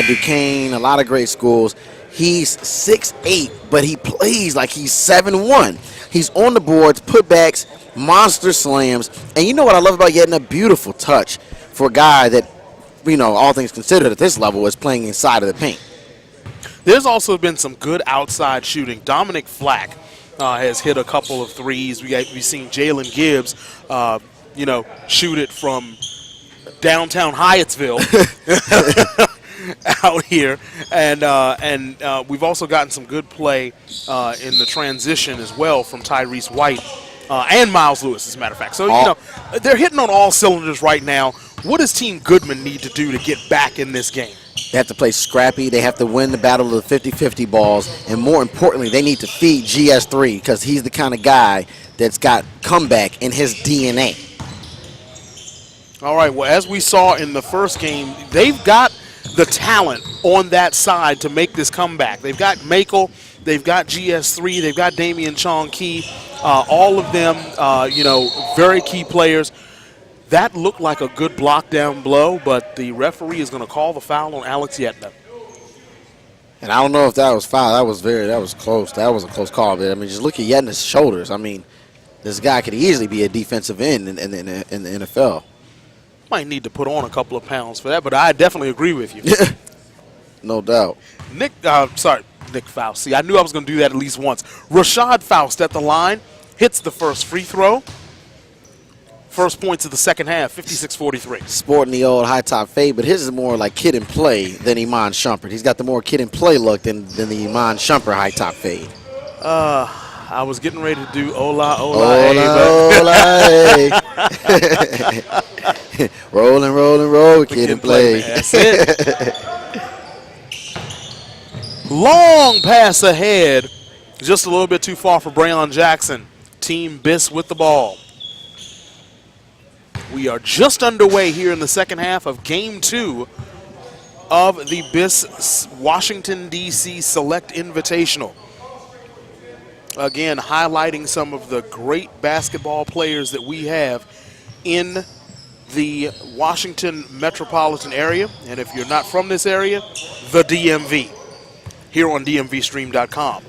Duquesne, a lot of great schools. He's 6'8", but he plays like he's 7'1". He's on the boards, putbacks, monster slams. And you know what I love about Yetna? Beautiful touch for a guy that, you know, all things considered at this level is playing inside of the paint. There's also been some good outside shooting. Dominic Flack has hit a couple of threes. We've seen Jalen Gibbs, you know, shoot it from downtown Hyattsville out here. And we've also gotten some good play in the transition as well from Tyrese White and Miles Lewis, as a matter of fact. So, you know, they're hitting on all cylinders right now. What does Team Goodman need to do to get back in this game? They have to play scrappy. They have to win the battle of the 50-50 balls. And more importantly, they need to feed GS3 because he's the kind of guy that's got comeback in his DNA. All right, well, as we saw in the first game, they've got the talent on that side to make this comeback. They've got Makel, they've got GS3, they've got Damian Chong Key, all of them, you know, very key players. That looked like a good block down blow, but the referee is going to call the foul on Alex Yetna. And I don't know if that was foul. That was close. That was a close call. But I mean, just look at Yetna's shoulders. I mean, this guy could easily be a defensive end in the NFL. Might need to put on a couple of pounds for that, but I definitely agree with you. No doubt. Nick Faust. See, I knew I was going to do that at least once. Rashad Faust at the line, hits the first free throw. First points of the second half, 56-43. Sporting the old high top fade, but his is more like kid and play than Iman Shumpert. He's got the more kid and play look than the Iman Shumpert high top fade. I was getting ready to do Ola, hey. Roll, kid and play. That's it. Long pass ahead. Just a little bit too far for Braylon Jackson. Team B.I.S.S with the ball. We are just underway here in the second half of Game 2 of the B.I.S.S Washington, D.C. Select Invitational. Again, highlighting some of the great basketball players that we have in the Washington metropolitan area. And if you're not from this area, the DMV, here on DMVSTREAM.COM.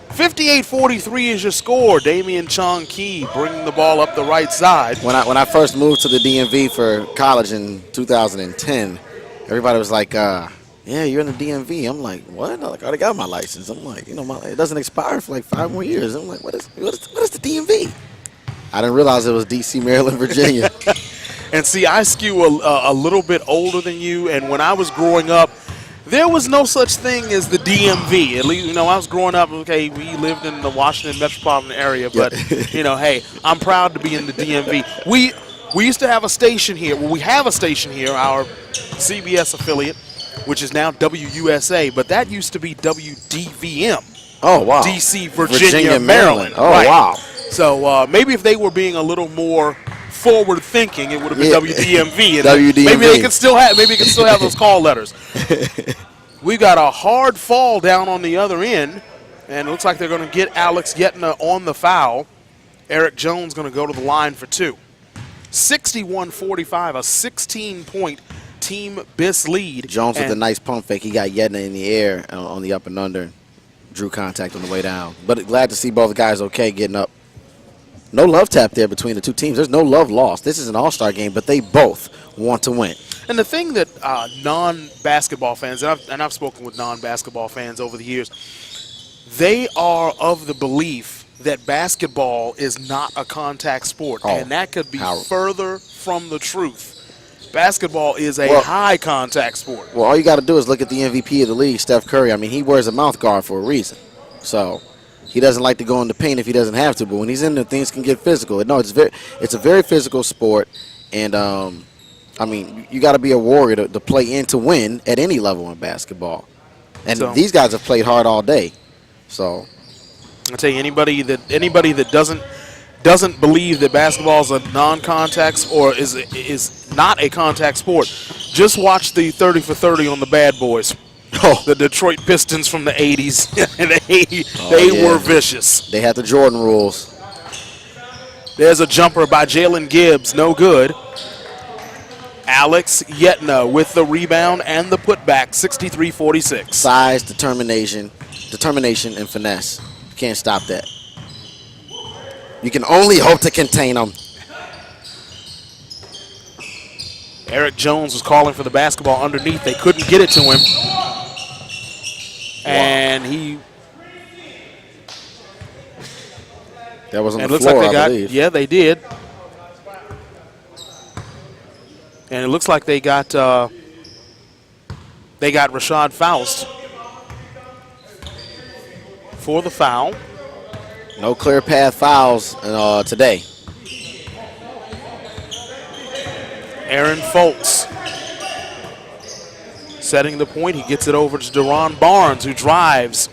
58-43 is your score. Damian Chong Key bringing the ball up the right side. When I first moved to the DMV for college in 2010, everybody was like, yeah, you're in the DMV. I'm like, what? I already got my license. I'm like, you know, it doesn't expire for like 5 more years. I'm like, what is the DMV? I didn't realize it was D.C., Maryland, Virginia. And see, I skew a little bit older than you, and when I was growing up, there was no such thing as the DMV. At least, you know, I was growing up, okay, we lived in the Washington metropolitan area, but, you know, hey, I'm proud to be in the DMV. We used to have a station here. Well, we have a station here, our CBS affiliate, which is now WUSA, but that used to be WDVM. Oh, wow. D.C., Virginia, Maryland. Oh, right. wow. So maybe if they were being a little more forward-thinking, it would have been WDMV. And WDMV. Maybe it could still have those call letters. We got a hard fall down on the other end, and it looks like they're going to get Alex Yetna on the foul. Eric Jones going to go to the line for two. 61-45, a 16-point Team B.I.S.S lead. Jones with a nice pump fake. He got Yedna in the air on the up and under. Drew contact on the way down. But glad to see both guys okay getting up. No love tap there between the two teams. There's no love lost. This is an all-star game, but they both want to win. And the thing that non-basketball fans, and I've spoken with non-basketball fans over the years, they are of the belief that basketball is not a contact sport, and that could be further from the truth. Basketball is a high-contact sport. Well, all you got to do is look at the MVP of the league, Steph Curry. I mean, he wears a mouth guard for a reason. So he doesn't like to go in the paint if he doesn't have to, but when he's in there, things can get physical. No, it's a very physical sport, and I mean, you got to be a warrior to play in to win at any level in basketball. And these guys have played hard all day. So I'll tell you, anybody that doesn't believe that basketball is a non-contact or is not a contact sport, just watch the 30 for 30 on the Bad Boys. The Detroit Pistons from the 80s. they were vicious. They had the Jordan rules. There's a jumper by Jalen Gibbs, no good. Alex Yetna with the rebound and the putback, 63-46. Size, determination, and finesse. You can't stop that. You can only hope to contain them. Eric Jones was calling for the basketball underneath. They couldn't get it to him. And that was on the looks floor, like they I believe. Yeah, they did. And it looks like they got Rashad Faust for the foul. No clear path fouls today. Aaron Foltz setting the point. He gets it over to Deron Barnes, who drives.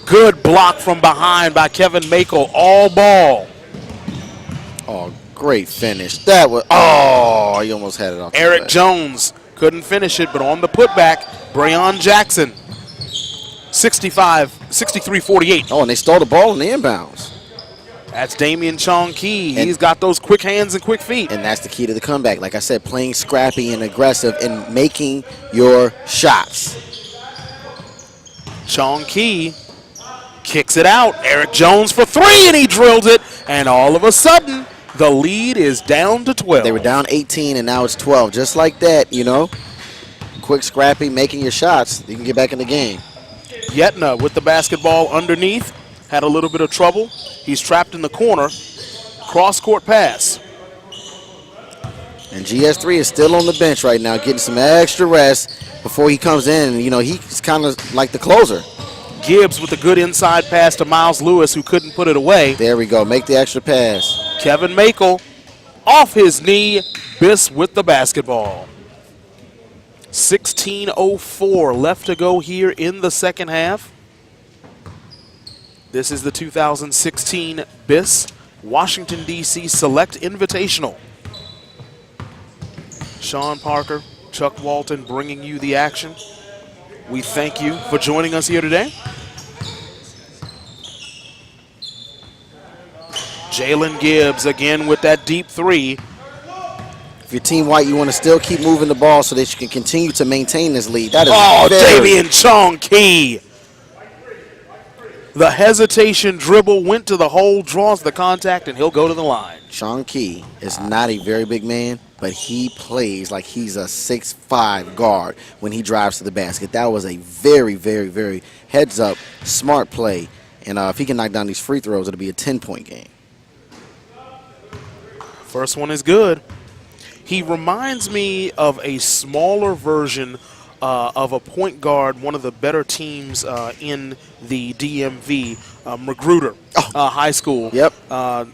Good block from behind by Kevin Makel. All ball. Oh, great finish. That was, oh, he almost had it off. Eric Jones couldn't finish it, but on the putback, Brayon Jackson. 63-48. Oh, and they stole the ball in the inbounds. That's Damian Chong Key. He's got those quick hands and quick feet. And that's the key to the comeback. Like I said, playing scrappy and aggressive and making your shots. Chong Key kicks it out. Eric Jones for three, and he drilled it. And all of a sudden, the lead is down to 12. They were down 18, and now it's 12. Just like that, you know. Quick, scrappy, making your shots. You can get back in the game. Yetna with the basketball underneath. Had a little bit of trouble. He's trapped in the corner. Cross-court pass. And GS3 is still on the bench right now, getting some extra rest before he comes in. You know, he's kind of like the closer. Gibbs with a good inside pass to Miles Lewis, who couldn't put it away. There we go. Make the extra pass. Kevin Makel off his knee. B.I.S.S with the basketball. 16:04 left to go here in the second half. This is the 2016 B.I.S.S Washington, D.C. Select Invitational. Sean Parker, Chuck Walton bringing you the action. We thank you for joining us here today. Jalen Gibbs again with that deep three. If you're Team White, you want to still keep moving the ball so that you can continue to maintain this lead. That is Damian Chong Key. The hesitation dribble went to the hole, draws the contact, and he'll go to the line. Chong Key is not a very big man, but he plays like he's a 6'5" guard when he drives to the basket. That was a very, very, very heads-up, smart play. And if he can knock down these free throws, it'll be a 10-point game. First one is good. He reminds me of a smaller version of a point guard, one of the better teams in the DMV, Magruder High School. Yep.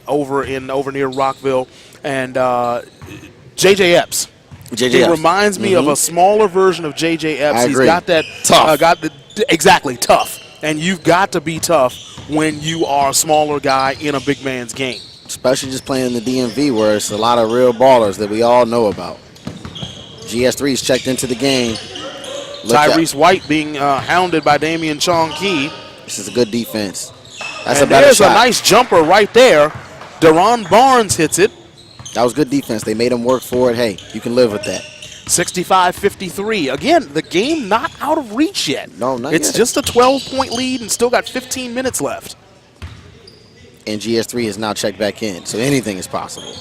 Over near Rockville, and J.J. Epps. J.J. He reminds me of a smaller version of J.J. Epps. I agree. He's got that tough. Exactly, tough. And you've got to be tough when you are a smaller guy in a big man's game. Especially just playing in the DMV where it's a lot of real ballers that we all know about. GS3's checked into the game. Tyrese White being hounded by Damian Chong Key. This is a good defense. That's and a better there's shot. a nice jumper right there. Deron Barnes hits it. That was good defense. They made him work for it. Hey, you can live with that. 65-53. Again, the game not out of reach yet. No, not It's yet. just a 12-point lead and still got 15 minutes left. And GS3 is now checked back in, so anything is possible.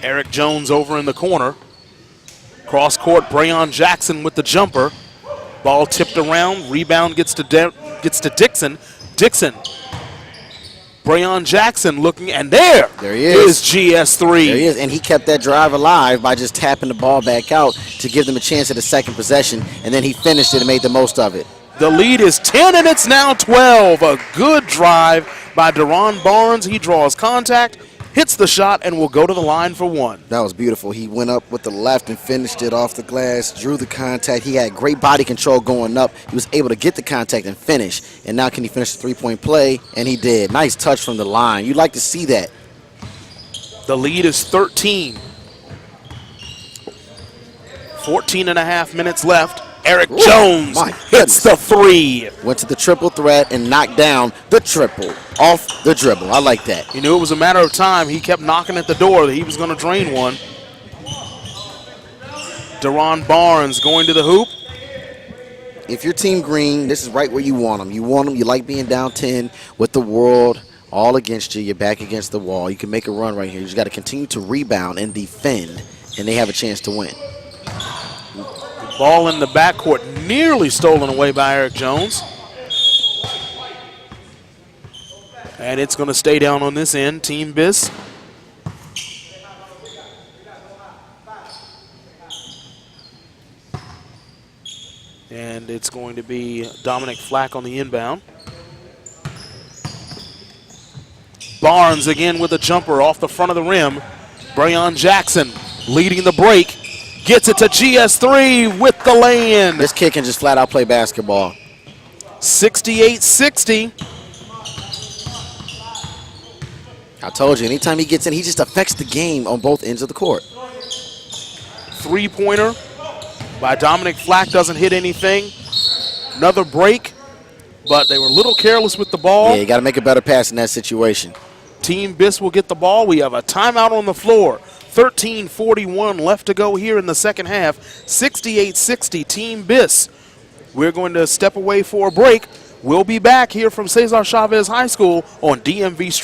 Eric Jones over in the corner. Cross court, Brayon Jackson with the jumper. Ball tipped around. Rebound gets to Dixon. Dixon. Brayon Jackson looking, and there he is. GS3. There he is, and he kept that drive alive by just tapping the ball back out to give them a chance at a second possession, and then he finished it and made the most of it. The lead is 10, and it's now 12. A good drive by Deron Barnes. He draws contact, hits the shot, and will go to the line for one. That was beautiful. He went up with the left and finished it off the glass, drew the contact. He had great body control going up. He was able to get the contact and finish. And now can he finish the three-point play? And he did. Nice touch from the line. You'd like to see that. The lead is 13. 14 and a half minutes left. Eric Jones hits the three. Went to the triple threat and knocked down the triple off the dribble. I like that. He knew it was a matter of time. He kept knocking at the door that he was going to drain one. Deron Barnes going to the hoop. If you're Team Green, this is right where you want them. You want them. You like being down 10 with the world all against you. You're back against the wall. You can make a run right here. You just got to continue to rebound and defend, and they have a chance to win. Ball in the backcourt, nearly stolen away by Eric Jones. And it's going to stay down on this end, Team B.I.S.S. And it's going to be Dominic Flack on the inbound. Barnes again with a jumper off the front of the rim. Brayon Jackson leading the break. Gets it to GS3 with the lay-in. This kid can just flat out play basketball. 68-60. I told you, anytime he gets in, he just affects the game on both ends of the court. Three-pointer by Dominic Flack doesn't hit anything. Another break, but they were a little careless with the ball. Yeah, you got to make a better pass in that situation. Team B.I.S.S will get the ball. We have a timeout on the floor. 13:41 left to go here in the second half. 68-60, Team B.I.S.S. We're going to step away for a break. We'll be back here from Cesar Chavez High School on DMV.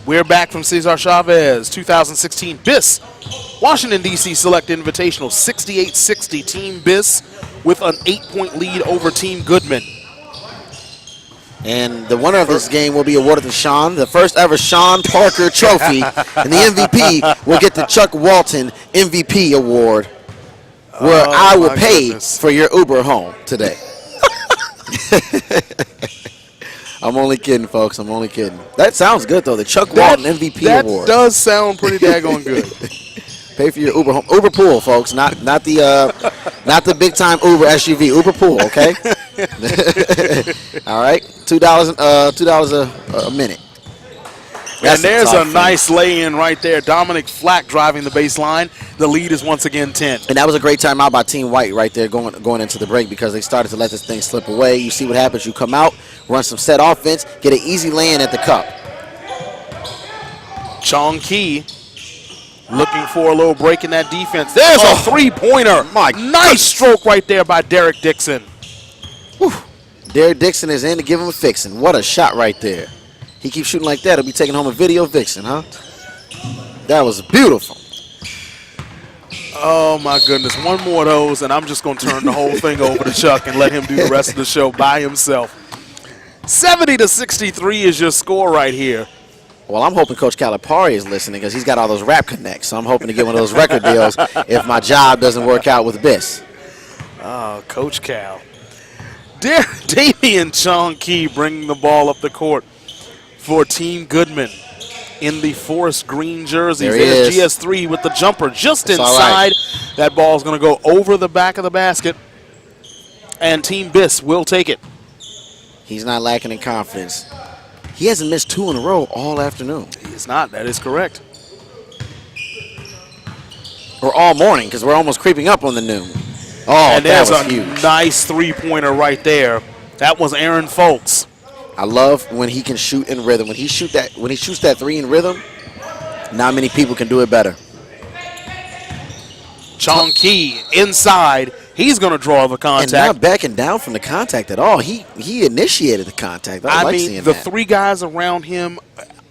We're back from Cesar Chavez, 2016 B.I.S.S. Washington, D.C. Select Invitational, 68-60, Team B.I.S.S. with an 8-point lead over Team Goodman. And the winner of this game will be awarded to Sean, the first ever Sean Parker Trophy, and the MVP will get the Chuck Walton MVP Award, where I will pay for your Uber home today. I'm only kidding, folks. I'm only kidding. That sounds good, though. The Chuck Walton MVP Award. That does sound pretty daggone good. Pay for your Uber home. Uber pool, folks. Not the big time Uber SUV. Uber pool, okay? All right. $2 a minute. And there's a nice lay-in right there. Dominic Flack driving the baseline. The lead is once again 10. And that was a great timeout by Team White right there going into the break, because they started to let this thing slip away. You see what happens. You come out, run some set offense, get an easy lay-in at the cup. Chong Key looking for a little break in that defense. There's a three-pointer. Nice stroke right there by Derek Dixon. Whew. Derek Dixon is in to give him a fixing. What a shot right there. He keeps shooting like that. He'll be taking home a video vixen, huh? That was beautiful. Oh, my goodness. One more of those, and I'm just going to turn the whole thing over to Chuck and let him do the rest of the show by himself. 70-63 is your score right here. Well, I'm hoping Coach Calipari is listening because he's got all those rap connects. So I'm hoping to get one of those record deals if my job doesn't work out with B.I.S.S. Oh, Coach Cal. Damian Chong-Key bringing the ball up the court for Team Goodman in the forest green jerseys. There he There's is. GS3 with the jumper just That's inside. all right. That ball is going to go over the back of the basket, and Team B.I.S.S will take it. He's not lacking in confidence. He hasn't missed 2 in a row all afternoon. He is not. That is correct. Or all morning because we're almost creeping up on the noon. Oh, And that there's was a huge. nice three-pointer right there. That was Aaron Folks. I love when he can shoot in rhythm. When he shoots that 3 in rhythm, not many people can do it better. Chong-Key inside. He's going to draw the And contact. not backing down from the contact at all. He initiated the contact. I like mean, seeing the that. 3 guys around him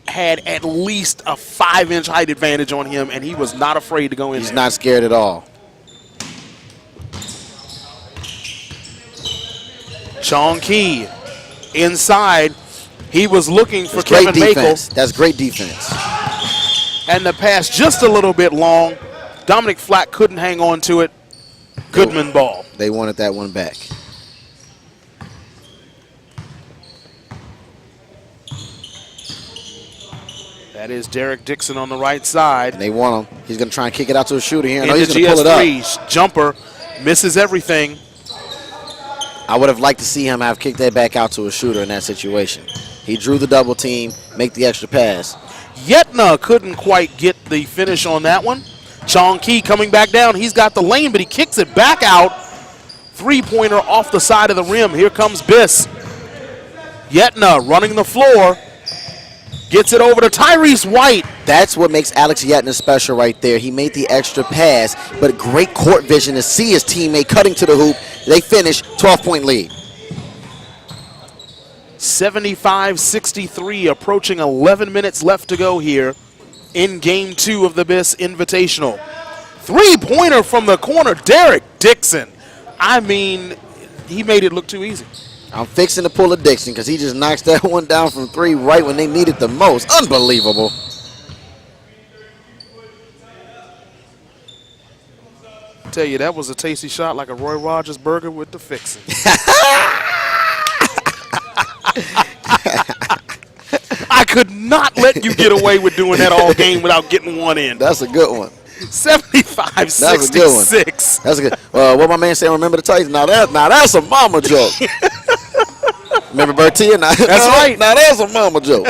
had at least a 5-inch height advantage on him, and he was not afraid to go in He's there. not scared at all. Chong-Key inside. He was looking for That's great Kevin Makel, defense. That's great defense. and the pass just a little bit long. Dominic Flack couldn't hang on to it. Goodman ball. They wanted that one back. That is Derek Dixon on the right side. And they want him. He's going to try and kick it out to a shooter here. No, Into he's going to pull it up. GS3. Jumper. Misses everything. I would have liked to see him have kicked that back out to a shooter in that situation. He drew the double team, make the extra pass. Yetna couldn't quite get the finish on that one. Chong-Key coming back down. He's got the lane, but he kicks it back out. Three-pointer off the side of the rim. Here comes B.I.S.S. Yetna running the floor. Gets it over to Tyrese White. That's what makes Alex Yetna special right there. He made the extra pass, but great court vision to see his teammate cutting to the hoop. They finish 12-point lead. 75-63, approaching 11 minutes left to go here in Game 2 of the B.I.S.S Invitational. Three-pointer from the corner, Derek Dixon. I mean, he made it look too easy. I'm fixing to pull a Dixon because he just knocks that one down from 3 right when they need it the most. Unbelievable. I tell you, that was a tasty shot like a Roy Rogers burger with the fixing. I could not let you get away with doing that all game without getting one in. That's a good one. 75-66. That's a good one. That's a good. What my man said, remember the Titans? Now that's a mama joke. Remember Bertia? That's right. Now that's a mama joke.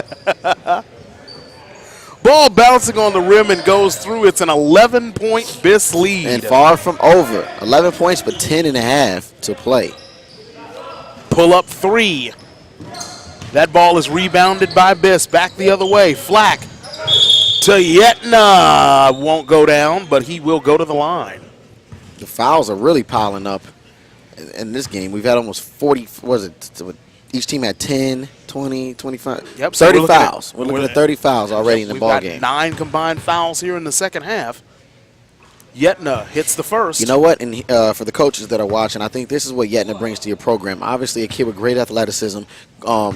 Ball bouncing on the rim and goes through. It's an 11-point B.I.S.S lead. And far from over. 11 points, but 10.5 to play. Pull up 3. That ball is rebounded by B.I.S.S. Back the other way. Flack to Yetna. Won't go down, but he will go to the line. The fouls are really piling up in this game. We've had almost 40. What was it? Each team had 10, 20, 25. Yep, so 30 fouls. We're looking at 30 fouls already in the We've ball got game. 9 combined fouls here in the second half. Yetna hits the first. You know what? And for the coaches that are watching, I think this is what Yetna brings to your program. Obviously, a kid with great athleticism,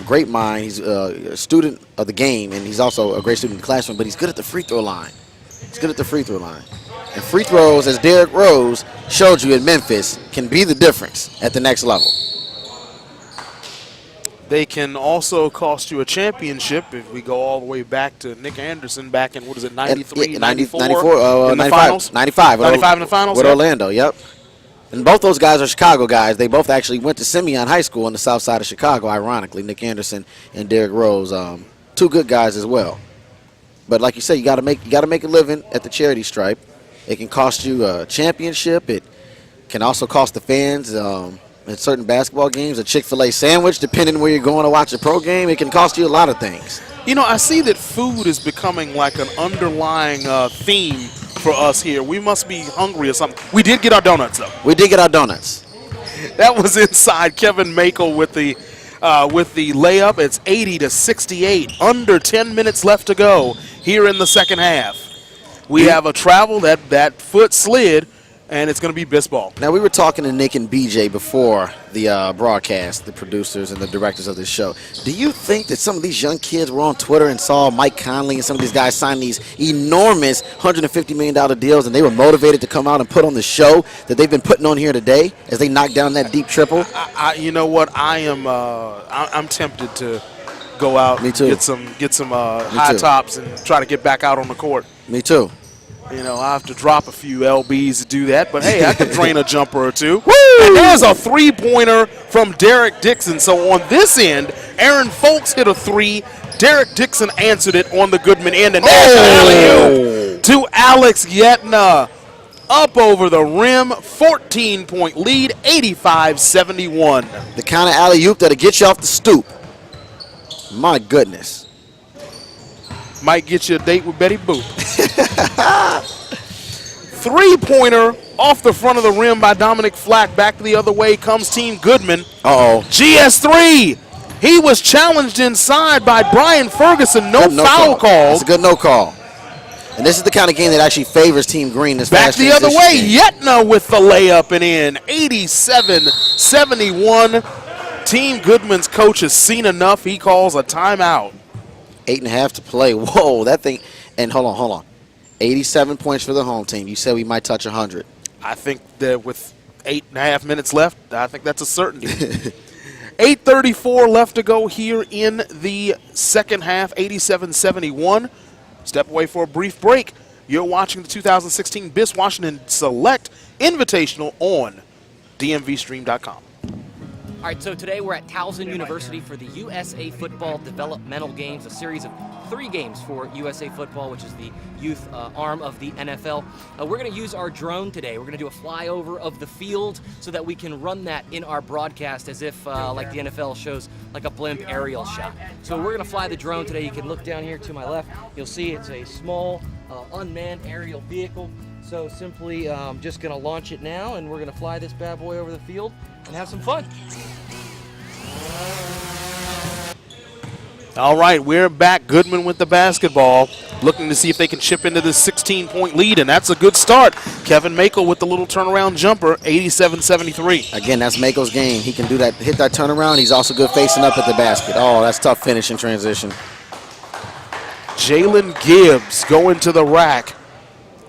great mind. He's a student of the game, and he's also a great student in the classroom, but he's good at the free throw line. He's good at the free throw line. And free throws, as Derrick Rose showed you in Memphis, can be the difference at the next level. They can also cost you a championship if we go all the way back to Nick Anderson back in, 93, 94? 94, in the 95, finals? 95. 95 in the finals? With Yeah. Orlando, yep. And both those guys are Chicago guys. They both actually went to Simeon High School on the south side of Chicago, ironically. Nick Anderson and Derrick Rose, 2 good guys as well. But like you said, you got to make a living at the charity stripe. It can cost you a championship. It can also cost the fans in certain basketball games a Chick-fil-A sandwich, depending where you're going to watch a pro game. It can cost you a lot of things. You know, I see that food is becoming like an underlying theme for us here. We must be hungry or something. We did get our donuts, though. We did get our donuts. That was inside. Kevin Makel with the layup. It's 80-68. Under 10 minutes left to go here in the second half. We have a travel. That foot slid. and it's going to be B.I.S.S ball. Now, we were talking to Nick and BJ before the broadcast, the producers and the directors of this show. Do you think that some of these young kids were on Twitter and saw Mike Conley and some of these guys sign these enormous $150 million deals, and they were motivated to come out and put on the show that they've been putting on here today as they knock down that deep triple? You know what? I'm tempted to go out Me too. and get some high tops and try to get back out on the court. Me too. You know, I have to drop a few LBs to do that, but hey, I can drain a jumper or two. And there's a three-pointer from Derek Dixon. So on this end, Aaron Folks hit a three. Derek Dixon answered it on the Goodman end, and there's an alley-oop to Alex Yetna. Up over the rim, 14-point lead, 85-71. The kind of alley-oop that'll get you off the stoop. My goodness. Might get you a date with Betty Boop. Three-pointer off the front of the rim by Dominic Flack. Back the other way comes Team Goodman. Uh-oh. GS3. He was challenged inside by Brian Ferguson. No foul call. That's a good no call. And this is the kind of game that actually favors Team Green. This Back fast the other way. game. Yetna with the layup and in. 87-71. Team Goodman's coach has seen enough. He calls a timeout. 8.5 to play. Whoa, that thing. And hold on. 87 points for the home team. You said we might touch 100. I think that with 8.5 minutes left, I think that's a certainty. 8:34 left to go here in the second half, 87-71. Step away for a brief break. You're watching the 2016 B.I.S.S Washington Select Invitational on DMVSTREAM.COM. All right, so today we're at Towson University for the USA Football Developmental Games, a series of 3 games for USA Football, which is the youth arm of the NFL. We're going to use our drone today. We're going to do a flyover of the field so that we can run that in our broadcast as if like the NFL shows like a blimp aerial shot. So we're going to fly the drone today. You can look down here to my left. You'll see it's a small unmanned aerial vehicle. So simply just going to launch it now, and we're going to fly this bad boy over the field and have some fun. All right, we're back. Goodman with the basketball, looking to see if they can chip into this 16-point lead, and that's a good start. Kevin Makel with the little turnaround jumper, 87-73. Again, that's Makel's game. He can do that, hit that turnaround. He's also good facing up at the basket. Oh, that's tough finish in transition. Jalen Gibbs going to the rack.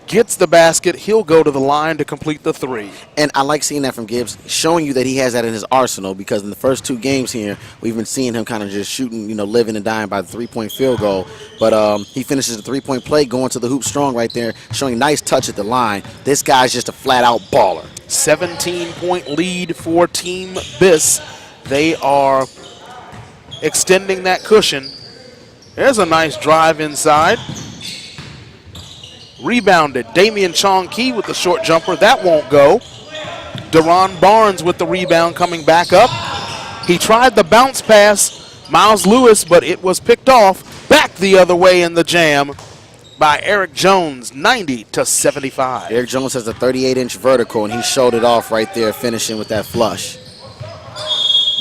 Gets the basket, he'll go to the line to complete the 3. And I like seeing that from Gibbs, showing you that he has that in his arsenal, because in the first 2 games here, we've been seeing him kind of just shooting, living and dying by the 3-point field goal. But he finishes the 3-point play, going to the hoop strong right there, showing nice touch at the line. This guy's just a flat-out baller. 17-point lead for Team B.I.S.S. They are extending that cushion. There's a nice drive inside. Rebounded. Damian Chong-Key with the short jumper. That won't go. Deron Barnes with the rebound coming back up. He tried the bounce pass, Miles Lewis, but it was picked off. Back the other way in the jam by Eric Jones, 90-75. Eric Jones has a 38-inch vertical, and he showed it off right there, finishing with that flush.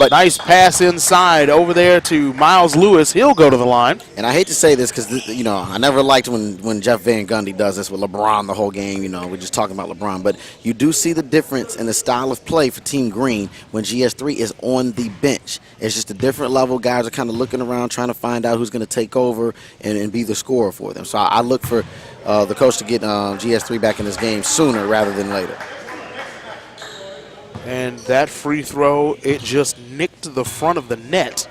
But nice pass inside over there to Miles Lewis. He'll go to the line. And I hate to say this because, I never liked when Jeff Van Gundy does this with LeBron the whole game. We're just talking about LeBron. But you do see the difference in the style of play for Team Green when GS3 is on the bench. It's just a different level. Guys are kind of looking around, trying to find out who's going to take over and be the scorer for them. So I look for the coach to get GS3 back in this game sooner rather than later. And that free throw, it just nicked the front of the net.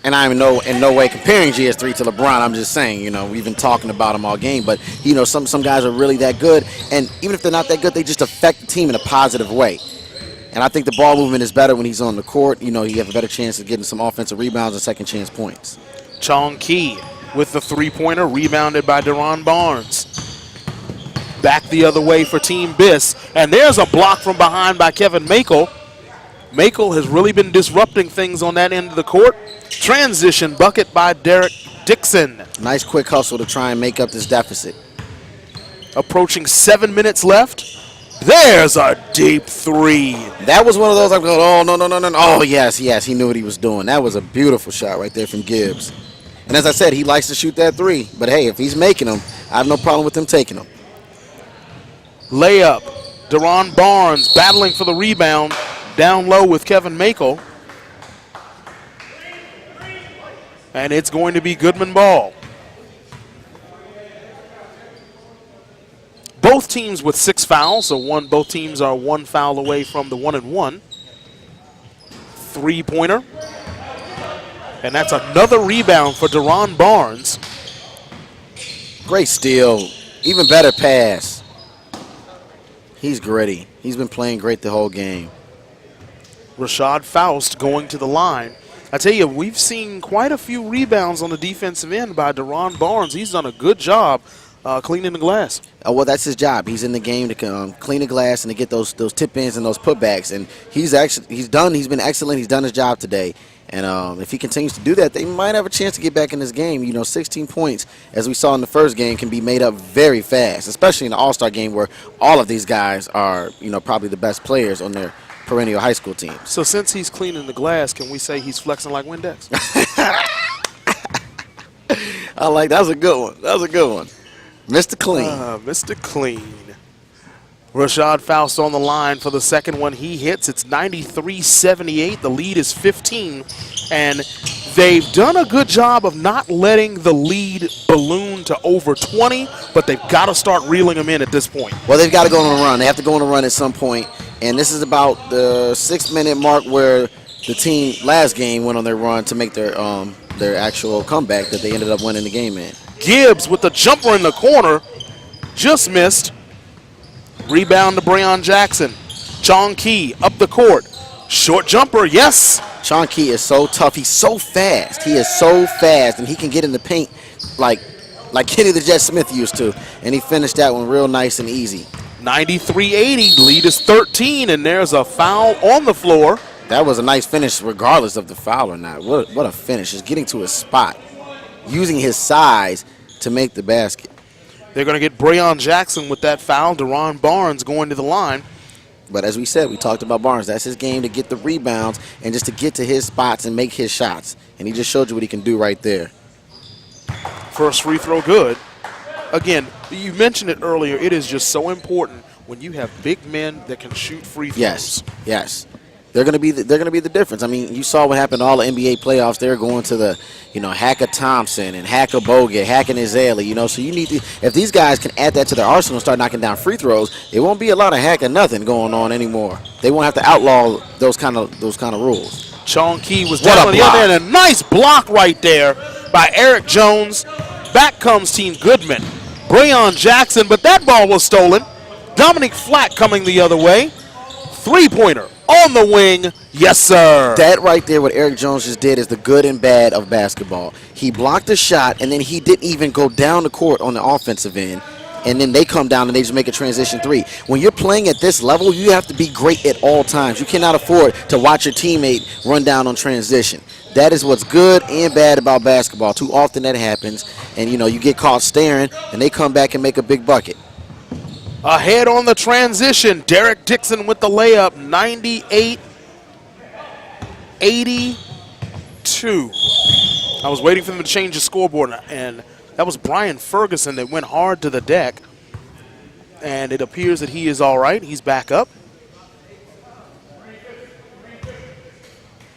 And I'm in no way comparing GS3 to LeBron. I'm just saying, we've been talking about him all game. But, some guys are really that good. And even if they're not that good, they just affect the team in a positive way. And I think the ball movement is better when he's on the court. You have a better chance of getting some offensive rebounds and second chance points. Chong-Key with the three-pointer, rebounded by Deron Barnes. Back the other way for Team B.I.S.S. And there's a block from behind by Kevin Makel. Makel has really been disrupting things on that end of the court. Transition bucket by Derek Dixon. Nice quick hustle to try and make up this deficit. Approaching 7 minutes left. There's a deep 3. That was one of those I'm going, oh, no. Oh, yes, he knew what he was doing. That was a beautiful shot right there from Gibbs. And as I said, he likes to shoot that 3. But, hey, if he's making them, I have no problem with them taking them. Layup. Deron Barnes battling for the rebound. Down low with Kevin Makel. And it's going to be Goodman ball. Both teams with 6 fouls, so both teams are 1 foul away from the 1-and-1. 3-pointer. And that's another rebound for Deron Barnes. Great steal. Even better pass. He's gritty. He's been playing great the whole game. Rashad Faust going to the line. I tell you, we've seen quite a few rebounds on the defensive end by Deron Barnes. He's done a good job cleaning the glass. Well, that's his job. He's in the game to clean the glass and to get those tip-ins and those putbacks. And he's been excellent. He's done his job today. And if he continues to do that, they might have a chance to get back in this game. 16 points, as we saw in the first game, can be made up very fast, especially in the All-Star game where all of these guys are, probably the best players on their perennial high school team. So since he's cleaning the glass, can we say he's flexing like Windex? I like that. Was a good one. That was a good one. Mr. Clean. Mr. Clean. Rashad Faust on the line for the second one. He hits. It's 93-78. The lead is 15. And they've done a good job of not letting the lead balloon to over 20, but they've got to start reeling them in at this point. Well, they've got to go on a run. They have to go on a run at some point. And this is about the 6-minute mark where the team last game went on their run to make their actual comeback that they ended up winning the game in. Gibbs with the jumper in the corner. Just missed. Rebound to Breon Jackson. Chong Key up the court. Short jumper, yes. Chong Key is so tough. He's so fast. He is so fast, and he can get in the paint like Kenny the Jet Smith used to. And he finished that one real nice and easy. 93-80, lead is 13, and there's a foul on the floor. That was a nice finish regardless of the foul or not. What a finish. Just getting to his spot, using his size to make the basket. They're going to get Breon Jackson with that foul. Deron Barnes going to the line. But as we said, we talked about Barnes. That's his game, to get the rebounds and just to get to his spots and make his shots. And he just showed you what he can do right there. First free throw good. Again, you mentioned it earlier. It is just so important when you have big men that can shoot free throws. Yes. They're going to be the difference. I mean, you saw what happened to all the NBA playoffs. They're going to the, Hacka Thompson and Hacka Bogut, Hacking Azalea, so you need to, if these guys can add that to their arsenal and start knocking down free throws, it won't be a lot of Hacka nothing going on anymore. They won't have to outlaw those kind of rules. Chong Key was down on the other end. A nice block right there by Eric Jones. Back comes Team Goodman. Breon Jackson, but that ball was stolen. Dominic Flack coming the other way. 3-pointer. On the wing, yes, sir. That right there, what Eric Jones just did, is the good and bad of basketball. He blocked the shot, and then he didn't even go down the court on the offensive end, and then they come down and they just make a transition three. When you're playing at this level, you have to be great at all times. You cannot afford to watch your teammate run down on transition. That is what's good and bad about basketball. Too often that happens, and, you get caught staring, and they come back and make a big bucket. Ahead on the transition, Derek Dixon with the layup, 98-82. I was waiting for them to change the scoreboard, and that was Brian Ferguson that went hard to the deck. And it appears that he is all right. He's back up.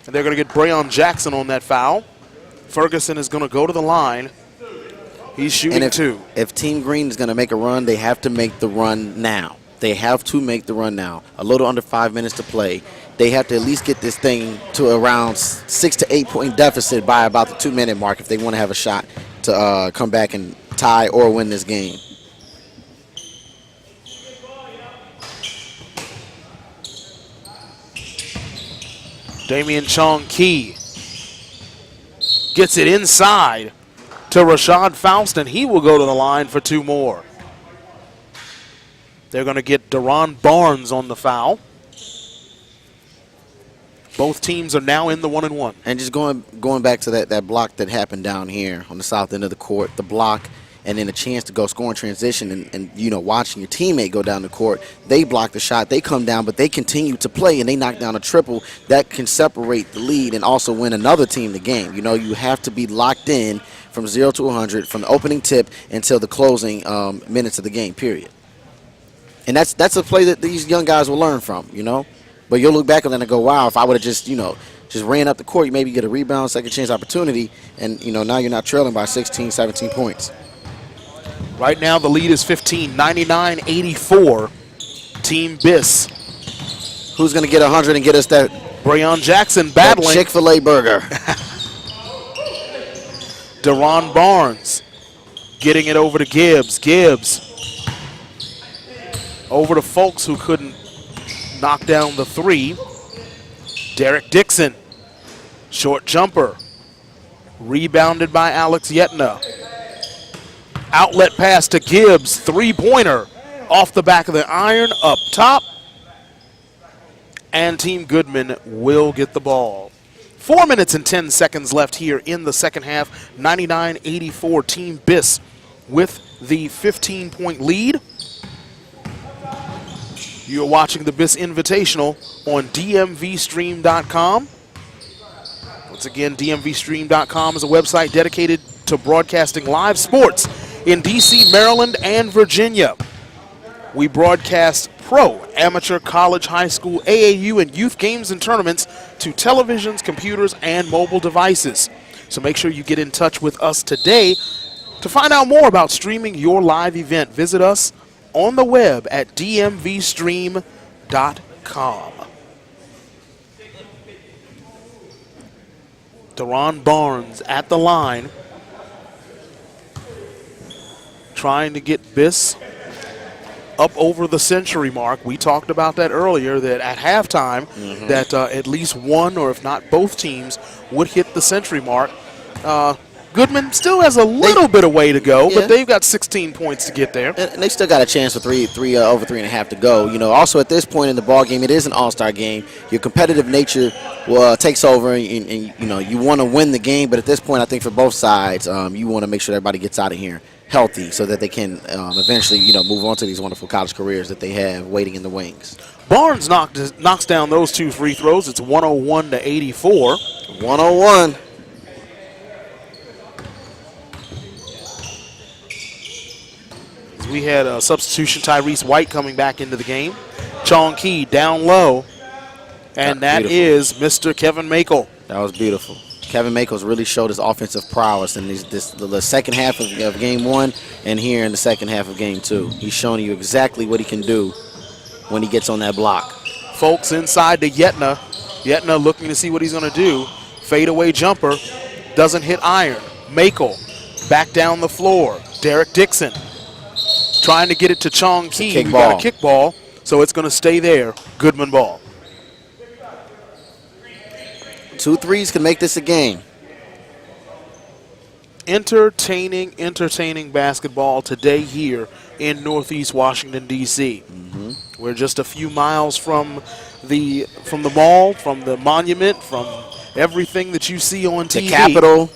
And they're going to get Breon Jackson on that foul. Ferguson is going to go to the line. He's shooting two. If Team Green is going to make a run, they have to make the run now. They have to make the run now. A little under 5 minutes to play. They have to at least get this thing to around 6 to 8 point deficit by about the 2-minute mark if they want to have a shot to come back and tie or win this game. Damian Chong Key gets it inside to Rashad Faust, and he will go to the line for 2 more. They're going to get Deron Barnes on the foul. Both teams are now in the 1-and-1. And just going back to that block that happened down here on the south end of the court, the block and then a chance to go score in transition and watching your teammate go down the court. They block the shot, they come down, but they continue to play and they knock down a triple that can separate the lead and also win another team the game. You have to be locked in from 0 to 100 from the opening tip until the closing minutes of the game, period. And that's a play that these young guys will learn from, you know. But you'll look back on that and go, wow, if I would have just, you know, just ran up the court, you maybe get a rebound, second chance opportunity, and, you know, now you're not trailing by 16, 17 points. Right now the lead is 15, 99-84. Team B.I.S.S. Who's going to get 100 and get us that Brayon Jackson battling. Chick-fil-A burger. Deron Barnes getting it over to Gibbs. Gibbs over to Folks, who couldn't knock down the three. Derek Dixon, short jumper, rebounded by Alex Yetna. Outlet pass to Gibbs, three-pointer off the back of the iron, up top. And Team Goodman will get the ball. 4 minutes and 10 seconds left here in the second half. 99-84, Team B.I.S.S. with the 15-point lead. You're watching the B.I.S.S. Invitational on DMVSTREAM.com. Once again, DMVSTREAM.com is a website dedicated to broadcasting live sports in D.C., Maryland, and Virginia. We broadcast pro, amateur, college, high school, AAU, and youth games and tournaments to televisions, computers, and mobile devices. So make sure you get in touch with us today to find out more about streaming your live event. Visit us on the web at DMVSTREAM.com. Deron Barnes at the line, trying to get B.I.S.S. up over the century mark. We talked about that earlier, that at halftime that at least one, or if not both teams, would hit the century mark. Goodman still has a little bit of way to go, but they've got 16 points to get there. And they still got a chance for over 3.5 to go. You know, also at this point in the ball game, it is an all-star game. Your competitive nature takes over, and you know, you want to win the game. But at this point, I think for both sides, you want to make sure everybody gets out of here healthy so that they can eventually, you know, move on to these wonderful college careers that they have waiting in the wings. Barnes knocks down those two free throws. It's 101-84. 101. We had a substitution, Tyrese White coming back into the game. Chong Key down low, and that is Mr. Kevin Makel. That was beautiful. Kevin Makel's really showed his offensive prowess in the second half of game one and here in the second half of game two. He's showing you exactly what he can do when he gets on that block. Folks inside to Yetna. Yetna looking to see what he's going to do. Fadeaway jumper. Doesn't hit iron. Makel back down the floor. Derek Dixon trying to get it to Chong Key. We got a kick ball, so it's going to stay there. Goodman ball. 2 threes can make this a game. Entertaining basketball today here in Northeast Washington, D.C. We're just a few miles from the mall, from the monument, from everything that you see on TV. The Capitol.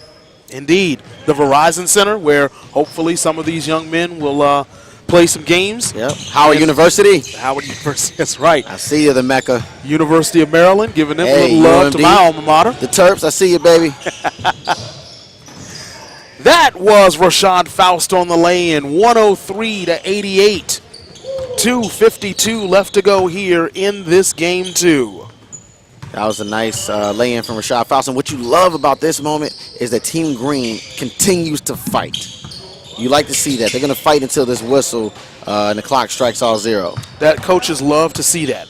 Indeed. The Verizon Center, where hopefully some of these young men will play some games. Yep. Howard University. Howard University, that's right. I see you, the Mecca. University of Maryland, giving them a little love to my alma mater. The Terps, I see you, baby. That was Rashad Faust on the lay-in, 103-88. 2:52 left to go here in this game two. That was a nice lay-in from Rashad Faust. And what you love about this moment is that Team Green continues to fight. You like to see that. They're going to fight until this whistle and the clock strikes all zero. That coaches love to see that.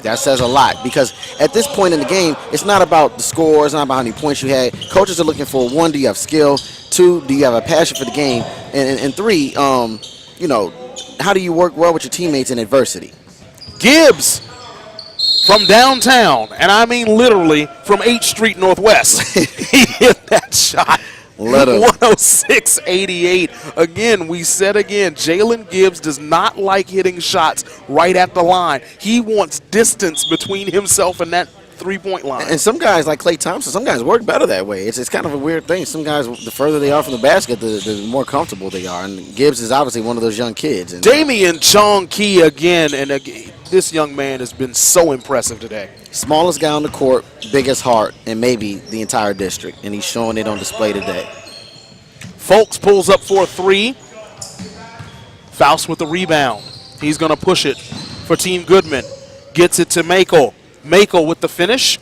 That says a lot, because at this point in the game, it's not about the score. It's not about how many points you had. Coaches are looking for, 1, do you have skill? 2, do you have a passion for the game? And 3, you know, how do you work well with your teammates in adversity? Gibbs from downtown, and I mean literally from 8th Street Northwest. He hit that shot. 106-88. Again, we said again, Jalen Gibbs does not like hitting shots right at the line. He wants distance between himself and that three-point line. And some guys, like Klay Thompson, some guys work better that way. It's kind of a weird thing. Some guys, the further they are from the basket, the more comfortable they are. And Gibbs is obviously one of those young kids. And Damian Chong Key again, and again, this young man has been so impressive today. Smallest guy on the court, biggest heart, and maybe the entire district. And he's showing it on display today. Folks pulls up for a 3. Faust with the rebound. He's going to push it for Team Goodman. Gets it to Makel. Makel with the finish.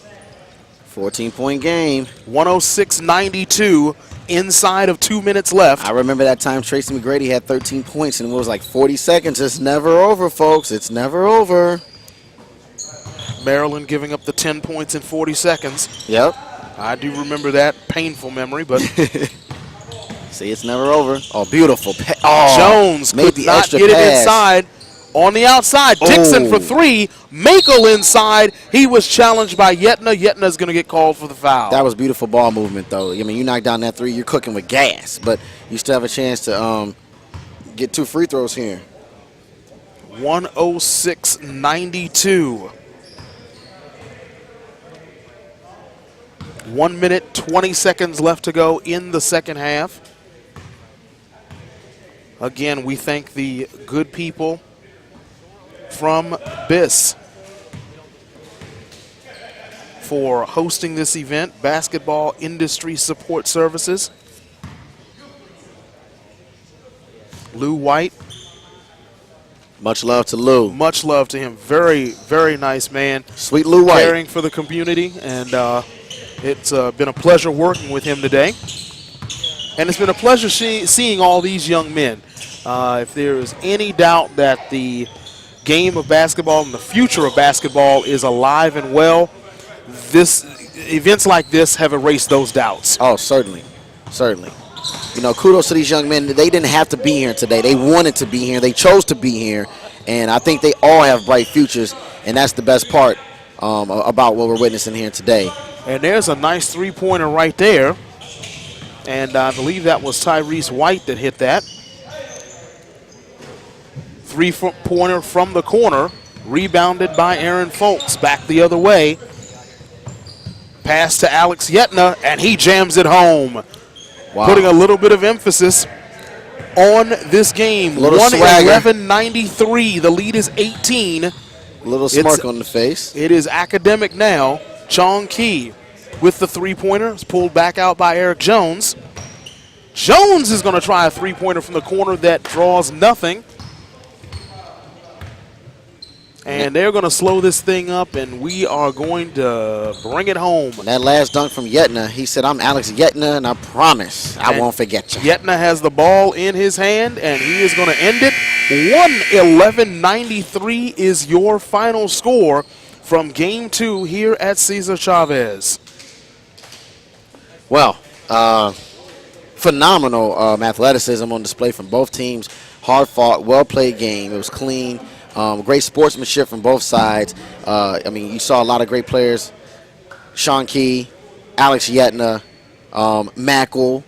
14-point game. 106-92 inside of 2 minutes left. I remember that time Tracy McGrady had 13 points and it was like 40 seconds. It's never over, folks. It's never over. Maryland giving up the 10 points in 40 seconds. Yep. I do remember that painful memory, but see, it's never over. Oh, beautiful. Jones made could the not extra get it pass. inside. On the outside, Dixon for 3. Makel inside. He was challenged by Yetna. Yetna's going to get called for the foul. That was beautiful ball movement, though. I mean, you knock down that 3, you're cooking with gas, but you still have a chance to get 2 free throws here. 106-92. 1 minute, 20 seconds left to go in the second half. Again, we thank the good people from B.I.S.S for hosting this event, Basketball Industry Support Services. Lou White. Much love to Lou. Much love to him. Very, very nice man. Sweet Lou White. Caring for the community, and it's been a pleasure working with him today. And it's been a pleasure seeing all these young men. If there is any doubt that the game of basketball and the future of basketball is alive and well, events like this have erased those doubts. Oh, certainly. Certainly. You know, kudos to these young men. They didn't have to be here today. They wanted to be here. They chose to be here. And I think they all have bright futures, and that's the best part about what we're witnessing here today. And there's a nice three-pointer right there. And I believe that was Tyrese White that hit that. Three-pointer from the corner, rebounded by Aaron Folks. Back the other way. Pass to Alex Yetna, and he jams it home. Wow. Putting a little bit of emphasis on this game. 111-93. The lead is 18. A little smirk on the face. It is academic now. Chong Key with the three-pointer. It's pulled back out by Eric Jones. Jones is going to try a three-pointer from the corner that draws nothing. And they're going to slow this thing up, and we are going to bring it home. That last dunk from Yetna, he said, "I'm Alex Yetna, and I promise I won't forget you." Yetna has the ball in his hand, and he is going to end it. 111-93 is your final score from Game 2 here at Cesar Chavez. Well, phenomenal athleticism on display from both teams. Hard-fought, well-played game. It was clean. Great sportsmanship from both sides. I mean, you saw a lot of great players. Sean Key, Alex Yetna, Mackle,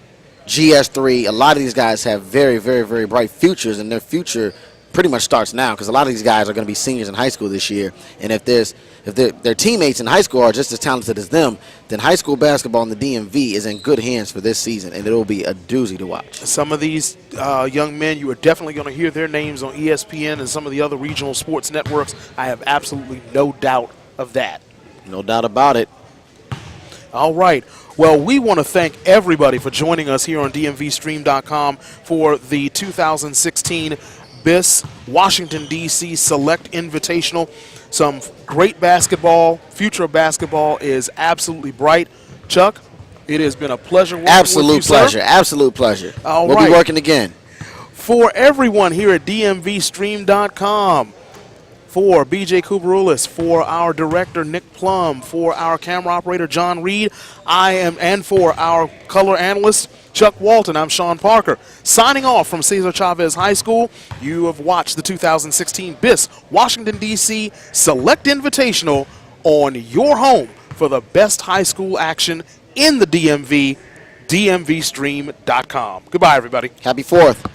GS3. A lot of these guys have very, very, very bright futures, and their future pretty much starts now because a lot of these guys are going to be seniors in high school this year. And if their teammates in high school are just as talented as them, then high school basketball in the DMV is in good hands for this season, and it will be a doozy to watch. Some of these young men, you are definitely going to hear their names on ESPN and some of the other regional sports networks. I have absolutely no doubt of that. No doubt about it. All right. Well, we want to thank everybody for joining us here on DMVSTREAM.com for the 2016 B.I.S.S Washington, D.C. Select Invitational. Some great basketball. Future of basketball is absolutely bright. Chuck, it has been a pleasure working with you, pleasure. sir. Absolute pleasure. All we'll right. be working again. For everyone here at DMVSTREAM.com, for BJ Kubarulis, for our director Nick Plum, for our camera operator John Reed, and for our color analyst Chuck Walton, I'm Sean Parker. Signing off from Cesar Chavez High School, you have watched the 2016 B.I.S.S Washington, D.C. Select Invitational on your home for the best high school action in the DMV, DMVStream.com. Goodbye, everybody. Happy 4th.